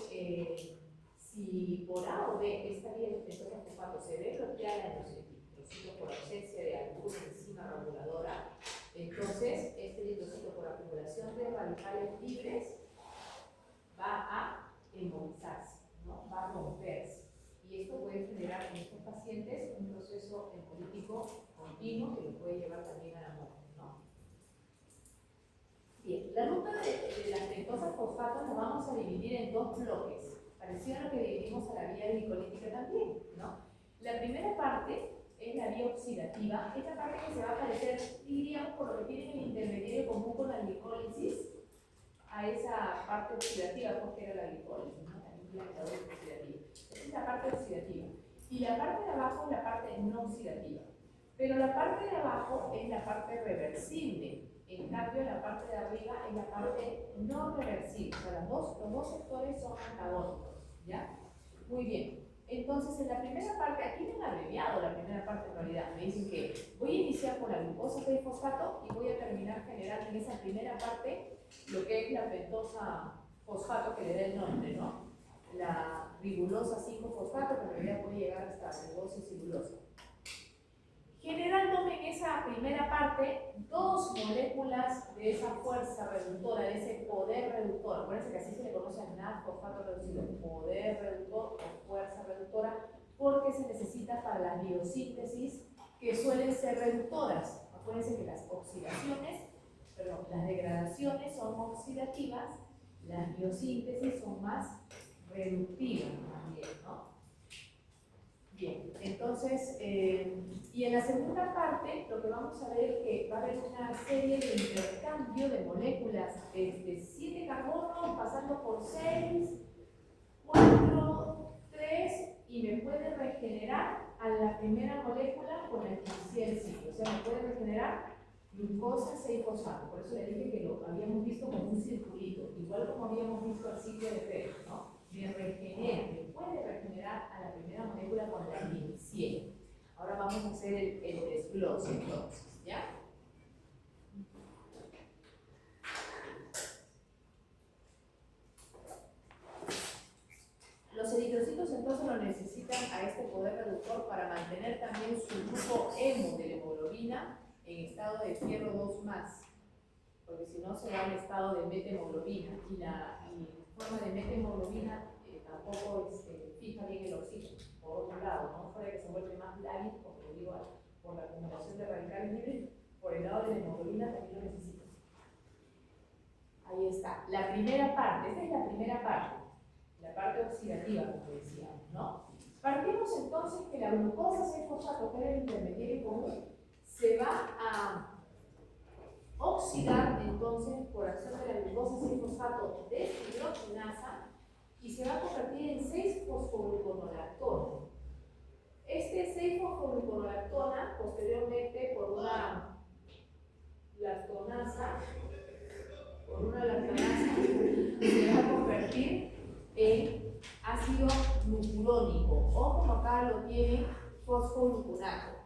si por A o B esta vía de fosfato se ve bloqueada en los eritrocitos por ausencia de alguna enzima reguladora, entonces este eritrocito por acumulación de radicales libres va a embolizarse, ¿no? Va a romperse. Y esto puede generar en estos pacientes un proceso hemolítico continuo que lo puede llevar también a la muerte, ¿no? Bien, la ruta de las pentosas fosfatos la vamos a dividir en dos bloques, parecido a lo que dividimos a la vía glicolítica también, ¿no? La primera parte es la vía oxidativa, esta parte que se va a parecer, diríamos, por lo que tiene el intermediario común con la glicólisis, a esa parte oxidativa, porque era la glicólisis, ¿no? También la oxidativa. Esta es la parte oxidativa. Y la parte de abajo es la parte no oxidativa. Pero la parte de abajo es la parte reversible. En cambio, la parte de arriba es la parte no reversible. O sea, los dos sectores son antagónicos. ¿Ya? Muy bien. Entonces, en la primera parte, aquí me han abreviado la primera parte en realidad. Me dicen que voy a iniciar con la glucosa 6-fosfato y voy a terminar generando en esa primera parte lo que es la pentosa fosfato que le da el nombre, ¿no? La ribulosa 5-fosfato, que en realidad puede llegar hasta ribosa y cilulosa. Generándome en esa primera parte dos moléculas de esa fuerza reductora, de ese poder reductor. Acuérdense que así se le conoce al NAD-fosfato reducido, poder reductor o fuerza reductora, porque se necesita para las biosíntesis que suelen ser reductoras. Acuérdense que las oxidaciones, perdón, las degradaciones son oxidativas, las biosíntesis son más reductivas también, ¿no? Bien, entonces, y en la segunda parte lo que vamos a ver es que va a haber una serie de intercambio de moléculas desde 7 carbonos pasando por 6, 4, 3 y me puede regenerar a la primera molécula con la que inicié el ciclo. O sea, me puede regenerar glucosa 6-fosfato. Por eso le dije que lo habíamos visto como un circulito, igual como habíamos visto el ciclo de Krebs, ¿no? Me regenera, me puede regenerar a la primera molécula con la que inicié. Ahora vamos a hacer el desglose entonces, ¿ya? Los eritrocitos entonces lo necesitan a este poder reductor para mantener también su grupo hemo de la hemoglobina en estado de fierro 2+, porque si no se va al estado de metahemoglobina y la forma de metahemoglobina tampoco fija bien el oxígeno, por otro lado, ¿no? Fuera que se vuelve más lábil, como digo, por la acumulación de radicales libres, por el lado de la hemoglobina también lo necesita. Ahí está, la primera parte, esta es la parte oxidativa, como decíamos, ¿no? Partimos entonces que la glucosa 6-fosfato, que era el intermediario común, se va a oxidar entonces por acción de la glucosa 6-fosfato deshidrogenasa y se va a convertir en 6-fosfogluconolactona. Este 6-fosfogluconolactona, posteriormente por una lactonasa, se va a convertir en ácido glucurónico, o como acá lo tiene, fosfogluconato.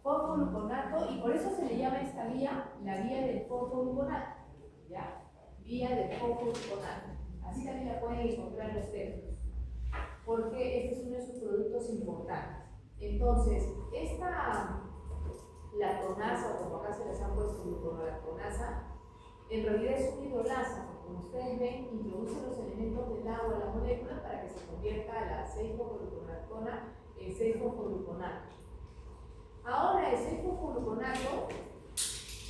Fosfogluconato, y por eso se le llama esta vía la vía del fosfogluconato, ¿ya? Vía del fosfogluconato. Así también la pueden encontrar en los textos, porque este es uno de sus productos importantes. Entonces, esta lactonasa, o como acá se les ha puesto gluconolactonasa, en realidad es una hidrolasa, como ustedes ven, introduce los elementos del agua a la molécula para que se convierta la 6-fosfogluconatona en 6-fosfogluconato. Ahora el 6-fosfogluconato,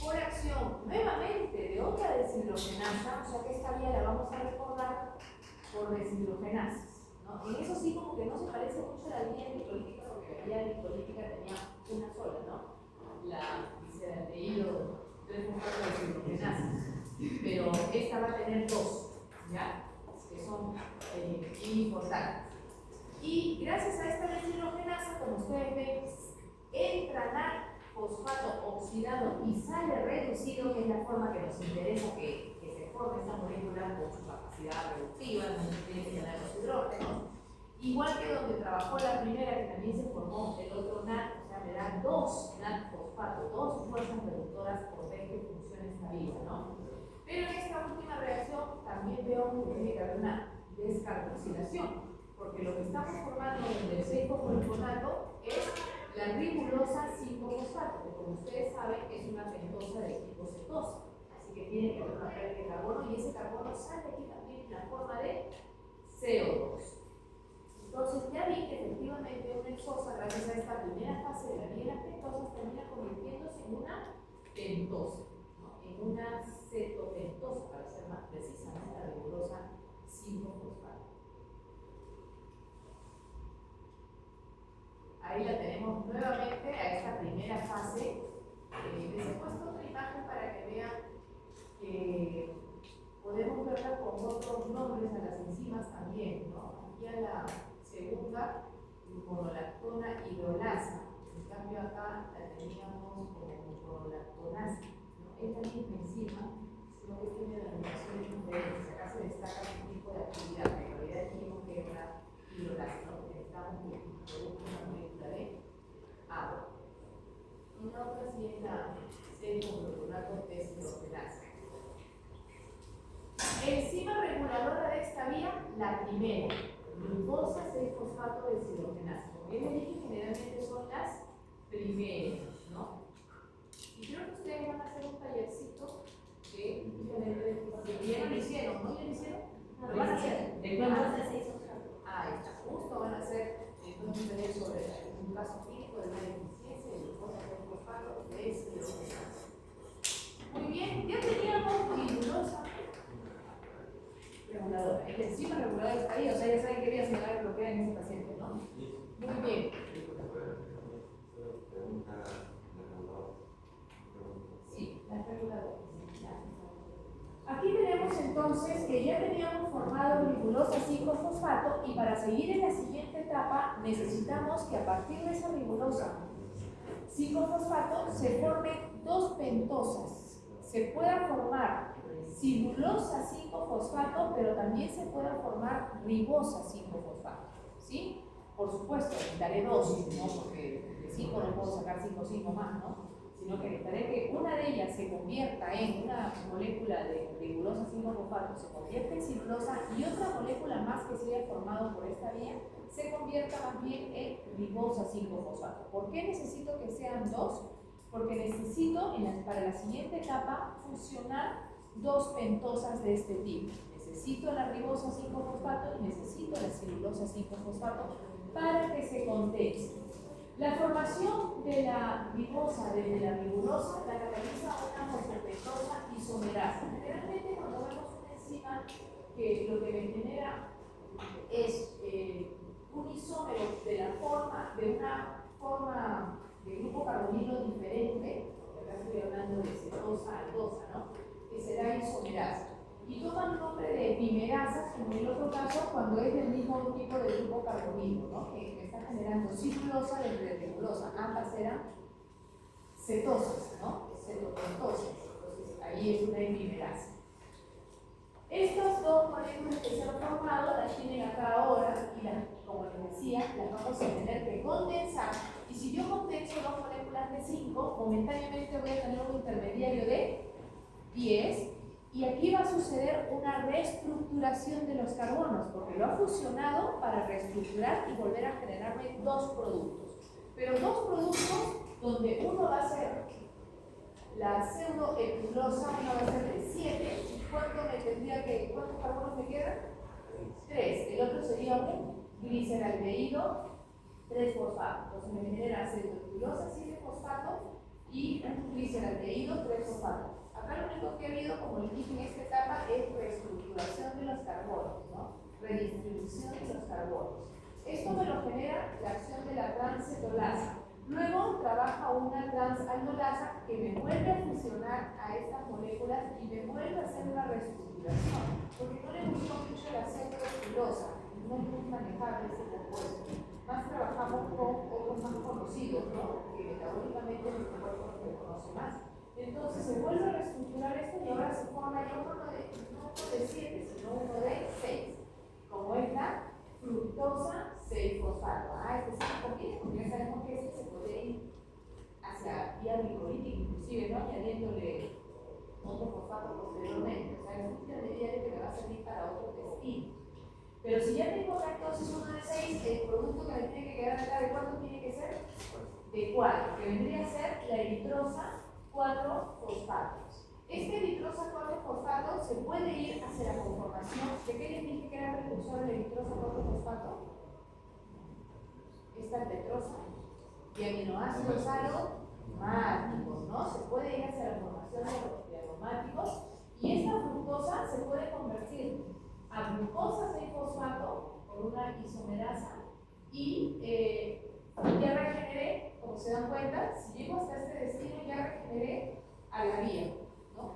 por acción nuevamente de otra deshidrogenasa, o sea que esta vía la vamos a recordar por deshidrogenasas, ¿no? En eso sí como que no se parece mucho a la vía glicolítica, porque la vía glicolítica tenía una sola, ¿no? La gliceraldehído 3-fosfato-deshidrogenasa, pero esta va a tener dos, ¿ya? Que son importantes. Y gracias a esta deshidrogenasa, como ustedes ven, entra la fosfato oxidado y sale reducido, que es la forma que nos interesa que se forme esta molécula con su capacidad reductiva, donde tiene que tener los hidrógenos. Igual que donde trabajó la primera, que también se formó el otro NAT, o sea, me da dos NAT fosfato, dos fuerzas reductoras por vez que funciona esta vía, ¿no? Pero en esta última reacción también veo que tiene que haber una descarboxilación, porque lo que estamos formando en el 6-fosfogluconato es la ribulosa 5-fosfato, que como ustedes saben es una pentosa de tipo cetosa, así que tiene que haber una pérdida de carbono y ese carbono sale aquí también en la forma de CO2. Entonces ya vi que efectivamente una exosa, gracias a esta primera fase de la vía de las pentosas, termina convirtiéndose en una pentosa, ¿no? En una cetopentosa, para ser más precisa, ¿no? La ribulosa 5-fosfato. Ahí la tenemos nuevamente a esta primera fase. Les he puesto otra imagen para que vean que podemos verla con otros nombres a las enzimas también, ¿no? Aquí a la segunda, gluconolactona hidrolasa. En cambio acá la teníamos como gluconolactonasa, ¿no? Es la misma enzima, sino que tiene denominaciones diferentes. Acá se destaca un tipo de actividad, que en realidad dijimos que era hidrolasa, ¿no? Porque necesitamos que produzca una molécula de agua. Y la otra sí es la 6-fosfogluconato deshidrogenasa. Enzima reguladora de esta vía, la primera, glucosa 6-fosfato deshidrogenasa. Como ya les dije, generalmente son las primeras, ¿no? Y creo que ustedes van a hacer un tallercito que ya lo hicieron, ¿no? ¿Ya lo hicieron? ¿Lo van a hacer? ¿De cuánto se hizo? Ah, está. Justo van a hacer entonces un taller sobre un caso clínico de una deficiencia de glucosa 6-fosfato deshidrogenasa. Muy bien, ya teníamos ribulosa reguladora. El enzima reguladora está ahí, o sea, ya saben qué vía se va a bloquear en ese paciente, ¿no? Muy bien. Sí, las reguladoras. Aquí tenemos entonces que ya teníamos formado ribulosa 5-fosfato y para seguir en la siguiente etapa necesitamos que a partir de esa ribulosa 5-fosfato se formen dos pentosas. Se pueda formar silulosa 5-fosfato, pero también se pueda formar ribosa 5-fosfato, ¿sí? Por supuesto, necesitaré dos, ¿no? Porque de 5 no puedo sacar 5 más, ¿no? Sino que necesitaré que una de ellas se convierta en una molécula de ribulosa 5-fosfato, se convierta en silulosa y otra molécula más que se haya formado por esta vía se convierta más bien en ribosa 5-fosfato. ¿Por qué necesito que sean dos? Porque necesito para la siguiente etapa fusionar dos pentosas de este tipo. Necesito la ribosa 5-fosfato y necesito la celulosa 5-fosfato para que se condense. La formación de la ribosa desde la ribulosa la cataliza una fosfopentosa isomerasa. Generalmente cuando vemos una enzima que lo que me genera es un isómero de una forma de grupo carbonilo diferente, acá estoy hablando de cetosa aldosa, ¿no? Que será isomerasa. Y toman un nombre de epimerasas, como en el otro caso, cuando es del mismo tipo de grupo carbonilo, ¿no? Que me está generando cirulosa desde ribulosa. Ambas eran cetosas, ¿no? Cetopentosas. Entonces, ahí es una epimerasa. Estas dos moléculas que se han formado las tienen acá ahora y como les decía, las vamos a tener que condensar. Y si yo condenso dos moléculas de 5, momentáneamente voy a tener un intermediario de 10. Y aquí va a suceder una reestructuración de los carbonos, porque lo ha fusionado para reestructurar y volver a generarme dos productos. Pero dos productos donde uno va a ser La pseudoepulosa va a ser de 7. ¿Cuántos carbonos me quedan? 3. El otro sería un gliceraldehído 3-fosfato. Entonces me genera pseudoepulosa 7-fosfato y un gliceraldehído 3-fosfato. Acá lo único que ha habido, como les dije en esta etapa, es reestructuración de los carbonos, ¿no? Redistribución de los carbonos. Esto me lo genera la acción de la transcetolasa. Luego trabaja una transaldolasa que me vuelve a fusionar a estas moléculas y me vuelve a hacer una reestructuración, porque no le gustó mucho la pseudoepulosa, no es muy manejable este compuesto. Más trabajamos con otros más conocidos, ¿no? Que metabólicamente nuestro cuerpo no reconoce más. Entonces se vuelve a reestructurar esto y ahora se forma ya no uno de 7, sino uno de 6, como es la fructosa 6-fosfato. Este sí se conviene porque ya sabemos que este se puede ir hacia vía glicolítica, inclusive, ¿no? Añadiéndole otro fosfato posteriormente. O sea, es un intermediario que me va a servir para otro destino. Pero si ya tengo acá entonces uno de 6, el producto que me tiene que quedar acá, ¿de cuánto tiene que ser? De 4, que vendría a ser la eritrosa 4-fosfatos. Este eritrosa 4-fosfato se puede ir hacia la conformación. ¿De qué les dije que era precursor de la eritrosa 4-fosfato? Esta tetrosa y aminoácidos aromáticos, ¿no? Se puede ir hacia la formación de aromáticos y esta fructosa se puede convertir a glucosa 6-fosfato por una isomerasa y ya regeneré, como se dan cuenta, si llego hasta este destino ya regeneré a la vía, ¿no?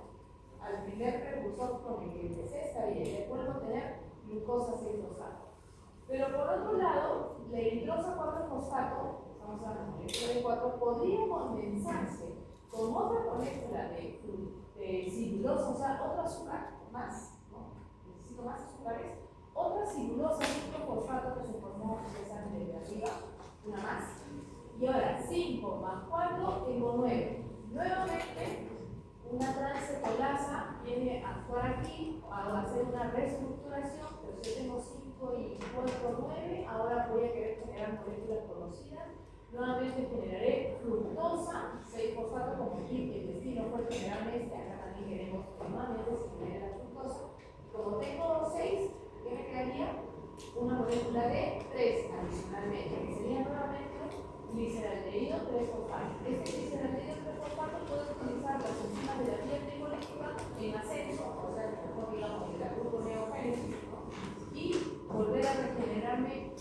Al primer precursor con el que empecé esta vía y vuelvo a tener glucosa 6-fosfato. Pero por otro lado, la eritrosa 4-fosfato, estamos hablando de 4, podría condensarse con otra molécula de silulosa, o sea, otro azúcar más, ¿no? Necesito más azúcares, otra silulosa 5-fosfato que se formó, ustedes saben, desde arriba, una más. Y ahora 5 más 4 tengo 9. Nuevamente, una transcetolasa viene a actuar aquí, a hacer una reestructuración, pero si yo tengo 5 y 4, 9, ahora voy a querer generar moléculas conocidas. Nuevamente generaré fructosa 6-fosfato, como aquí el destino fue generarme acá también queremos que nuevamente se genere la fructosa. Como tengo 6, ¿qué me quedaría? Una molécula de 3 adicionalmente, que sería nuevamente gliceraldehído 3-fosfato. Este gliceraldehído 3-fosfato puede utilizar las enzimas de la vía glicólica en ascenso, o sea, mejor digamos de la gluconeogénesis, ¿no? Y volver a regenerarme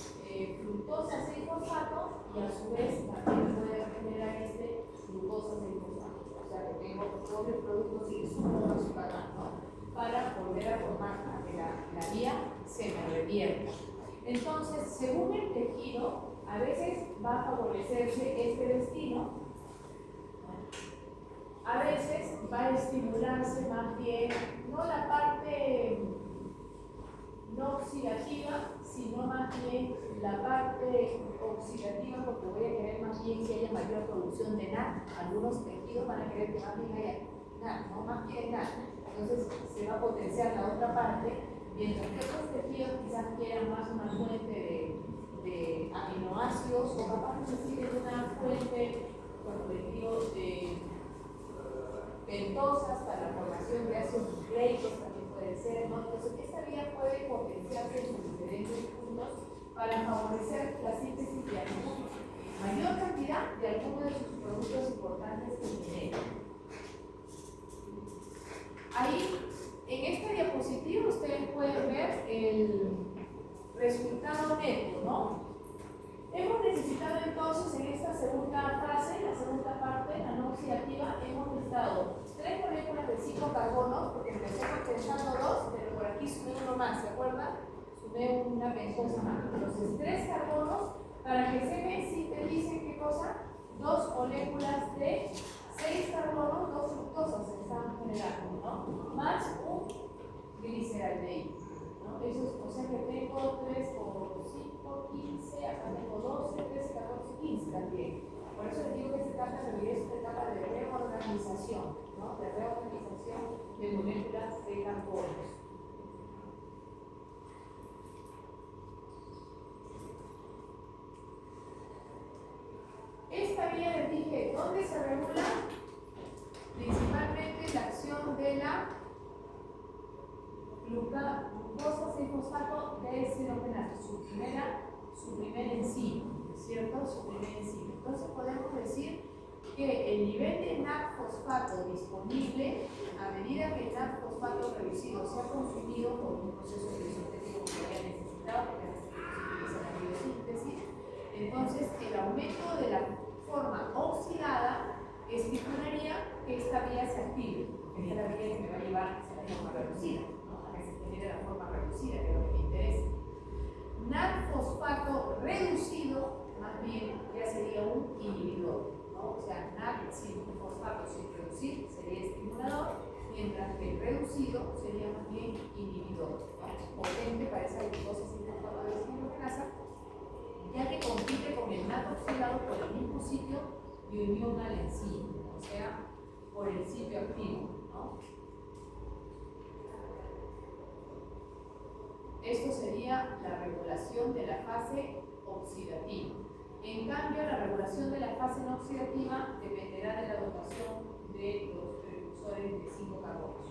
fructosa 6-fosfato y a su vez también puede regenerar este glucosa 6-fosfato. O sea que tengo propios productos y sumo de azúcar, ¿no? Para volver a formar a que la vía se me revierta. Entonces, según el tejido, a veces va a favorecerse este destino, a veces va a estimularse más bien, no la parte no oxidativa, sino más bien la parte oxidativa, porque voy a querer más bien que haya mayor producción de NAD. Algunos tejidos van a querer que más bien haya NAD, no más bien NAD. Entonces se va a potenciar la otra parte, mientras que otros tejidos quizás quieran más una fuente de aminoácidos o capaz necesiten una fuente, por colectivo, de pentosas para la formación de ácidos nucleicos, también puede ser, ¿no? Entonces esta vía puede potenciarse en sus diferentes puntos para favorecer la síntesis de mayor cantidad de algunos de sus productos importantes que generan. Ahí, en esta diapositiva, ustedes pueden ver el resultado neto, ¿no? Hemos necesitado entonces en esta segunda fase, la segunda parte, la no oxidativa, hemos necesitado 3 moléculas de 5 carbonos, porque empezamos pensando 2, pero por aquí sumé uno más, ¿se acuerdan? Sumé una pentosa más. Entonces, 3 carbonos para que se me sinteticen, ¿qué cosa? 2 moléculas de 6 carbonos, 2 fructosas se están generando, ¿no? Más un gliceraldehído, ¿no? Eso es, o sea que tengo 3 por 5, 15, acá tengo 12, 13, 14, 15 también. Por eso les digo que esta etapa en realidad es una etapa de reorganización, ¿no? De reorganización de moléculas de carbonos. Esta vía les dije, ¿dónde se regula? glucosa 6-fosfato deshidrogenasa, su primer enzima, ¿cierto? Su primer enzima. Entonces podemos decir que el nivel de NAD-fosfato disponible, a medida que el NAD-fosfato reducido se ha consumido por un proceso biosintético que haya necesitado, porque se utiliza la biosíntesis, entonces el aumento de la forma oxidada estipularía que esta vía se active, que es la vía que me va a llevar a la forma reducida, ¿no? A que se genere la forma reducida, que es lo que me interesa. NAD-fosfato reducido, más bien, ya sería un inhibidor, ¿no? O sea, NAD sin fosfato sin reducir sería estimulador, mientras que el reducido sería más bien inhibidor, ¿no? Potente para esa glucosa sin fosfato deshidrogenasa, ya que compite con el NAD oxidado por el mismo sitio de unión al enzima, o sea, por el sitio activo, ¿no? Esto sería la regulación de la fase oxidativa. En cambio, la regulación de la fase no oxidativa dependerá de la dotación de los precursores de 5-carbonos.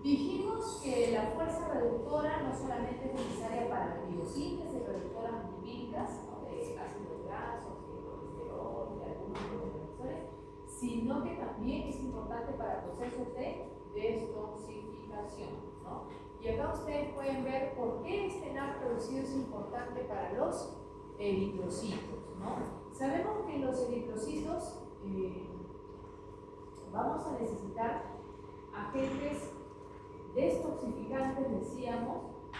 Dijimos que la fuerza reductora no solamente es necesaria para la biosíntesis de reductoras lipídicas, ¿no? De ácidos grasos, de colesterol, de algunos neurotransmisores, sino que también es importante para procesos de detoxificación, ¿no? Y acá ustedes pueden ver por qué este NAD reducido es importante para los eritrocitos, ¿no? Sabemos que en los eritrocitos vamos a necesitar agentes detoxificantes, decíamos,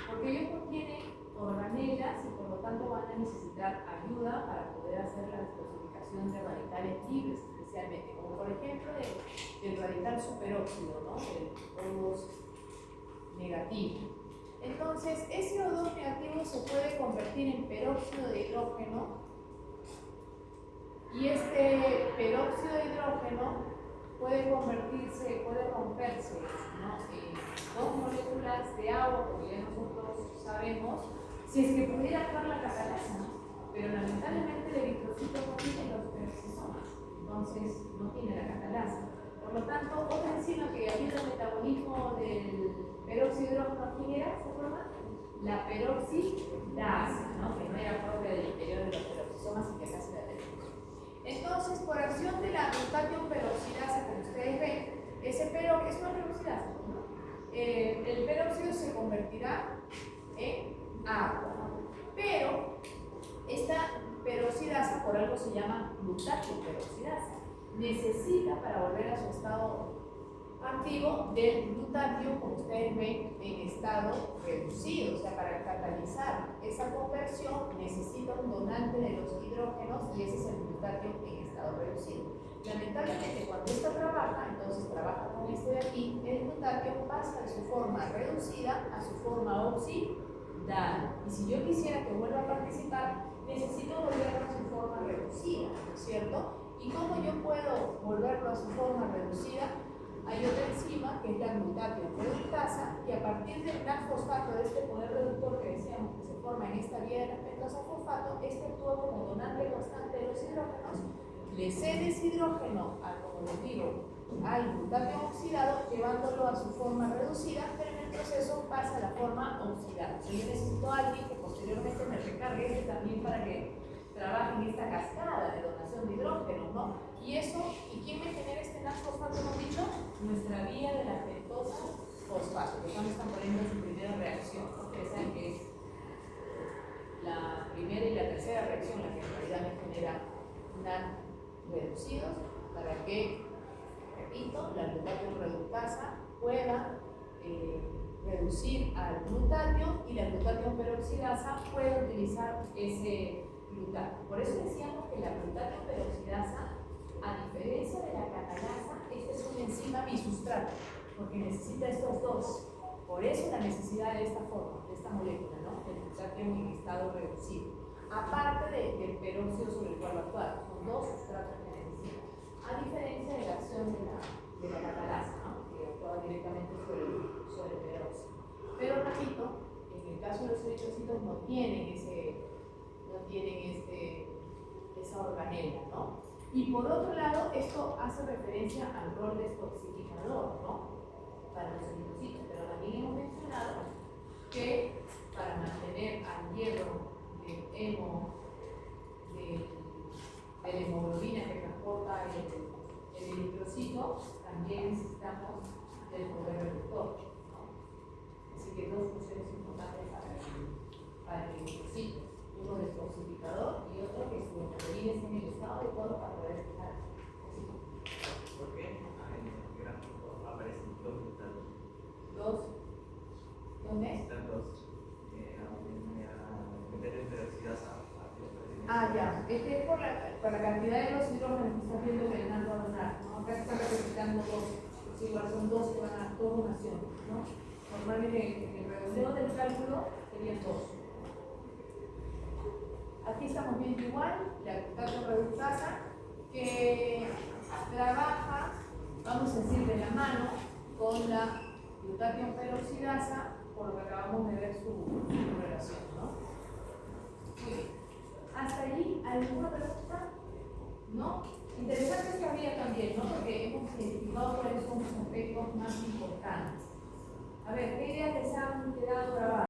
porque ellos contienen organelas y por lo tanto van a necesitar ayuda para poder hacer la detoxificación de radicales libres, especialmente, como por ejemplo el radical superóxido, ¿no? El O2 negativo. Entonces, ese O2 negativo se puede convertir en peróxido de hidrógeno, y este peróxido de hidrógeno puede romperse, ¿no? En 2 moléculas de agua, como ya nosotros sabemos, si es que pudiera actuar la catalasa, ¿no? Pero lamentablemente el eritrocito no tiene los peroxisomas, entonces no tiene la catalasa. Por lo tanto, otra enzima que ayuda al metabolismo del peróxido de hidrógeno, ¿quién era? ¿Se acuerdan? La peroxidasa, ¿no? Que no era propia del interior de los peroxisomas y que acá se la tenemos. Entonces, por acción de la glutatión peroxidasa, como ustedes ven, ese es una peroxidasa, ¿no? El peróxido se convertirá en agua, ¿no? Pero esta peroxidasa, por algo se llama glutatión peroxidasa, necesita para volver a su estado activo del glutatio, como ustedes ven, en estado reducido. O sea, para catalizar esa conversión necesita un donante de los hidrógenos y ese es el glutatio en estado reducido. Lamentablemente, cuando esta trabaja, entonces trabaja con este de aquí, el glutatio pasa de su forma reducida a su forma oxidada. Y si yo quisiera que vuelva a participar, necesito volverlo a su forma reducida, ¿no es cierto? ¿Y cómo yo puedo volverlo a su forma reducida? Hay otra enzima que es la glutatión reductasa, que a partir del NAD-fosfato, de este poder reductor que decíamos que se forma en esta vía de la pentosa-fosfato, este actúa como donante constante de los hidrógenos, le cede ese hidrógeno, como les digo, al glutatión oxidado, llevándolo a su forma reducida, pero en el proceso pasa a la forma oxidada. Yo necesito a alguien que posteriormente me recargue este también para que trabaje en esta cascada de donación de hidrógeno, ¿no? Y eso, ¿y quién me genera este NAD-fosfato, hemos dicho? Nuestra vía de la pentosa-fosfato, que estamos poniendo en su primera reacción. Ustedes saben que es la primera y la tercera reacción la que en realidad me genera NAD reducidos para que, repito, la glutatión reductasa pueda reducir al glutatión y la glutatión peroxidasa pueda utilizar ese glutato. Por eso decíamos que la glutatión peroxidasa, a diferencia de la catalasa, esta es una enzima bisustrato, porque necesita estos dos. Por eso la necesidad de esta forma, de esta molécula, ¿no? El glutatión en estado reducido. Aparte del peróxido sobre el cual va a actuar, son dos sustratos que necesita. A diferencia de la acción de la catalasa, ¿no? Que actúa directamente sobre el peróxido. Pero repito, en el caso de los eritrocitos no tienen esa organela, ¿no? Y por otro lado, esto hace referencia al rol detoxificador, ¿no? Para los eritrocitos, pero también hemos mencionado que para mantener al hierro del de la hemoglobina que transporta el eritrocito, también necesitamos del poder reductor, ¿no? Así que dos funciones importantes para el eritrocito, uno detoxificador y otro que su hemoglobina esté en el estado adecuado para poder fijar. ¿Por qué? En el gráfico aparecen dos resultados. ¿Dónde? Están dos. Meter peroxidasa. Ah, ya. Este es por la cantidad de los hidrógenos que está viendo que Leonardo va a donar, ¿no? Acá están representando dos. Pues igual son dos que van a dos donaciones, ¿no? Normalmente en el redondeo del cálculo serían dos. Aquí estamos viendo igual la glutato reductasa que trabaja, vamos a decir, de la mano con la glutatión peroxidasa, por lo que acabamos de ver su relación, ¿no? Muy bien. ¿Hasta allí alguna pregunta? ¿No? Interesante esta vía también, ¿no? Porque hemos identificado cuáles son los aspectos más importantes. A ver, ¿qué ideas les han quedado grabadas?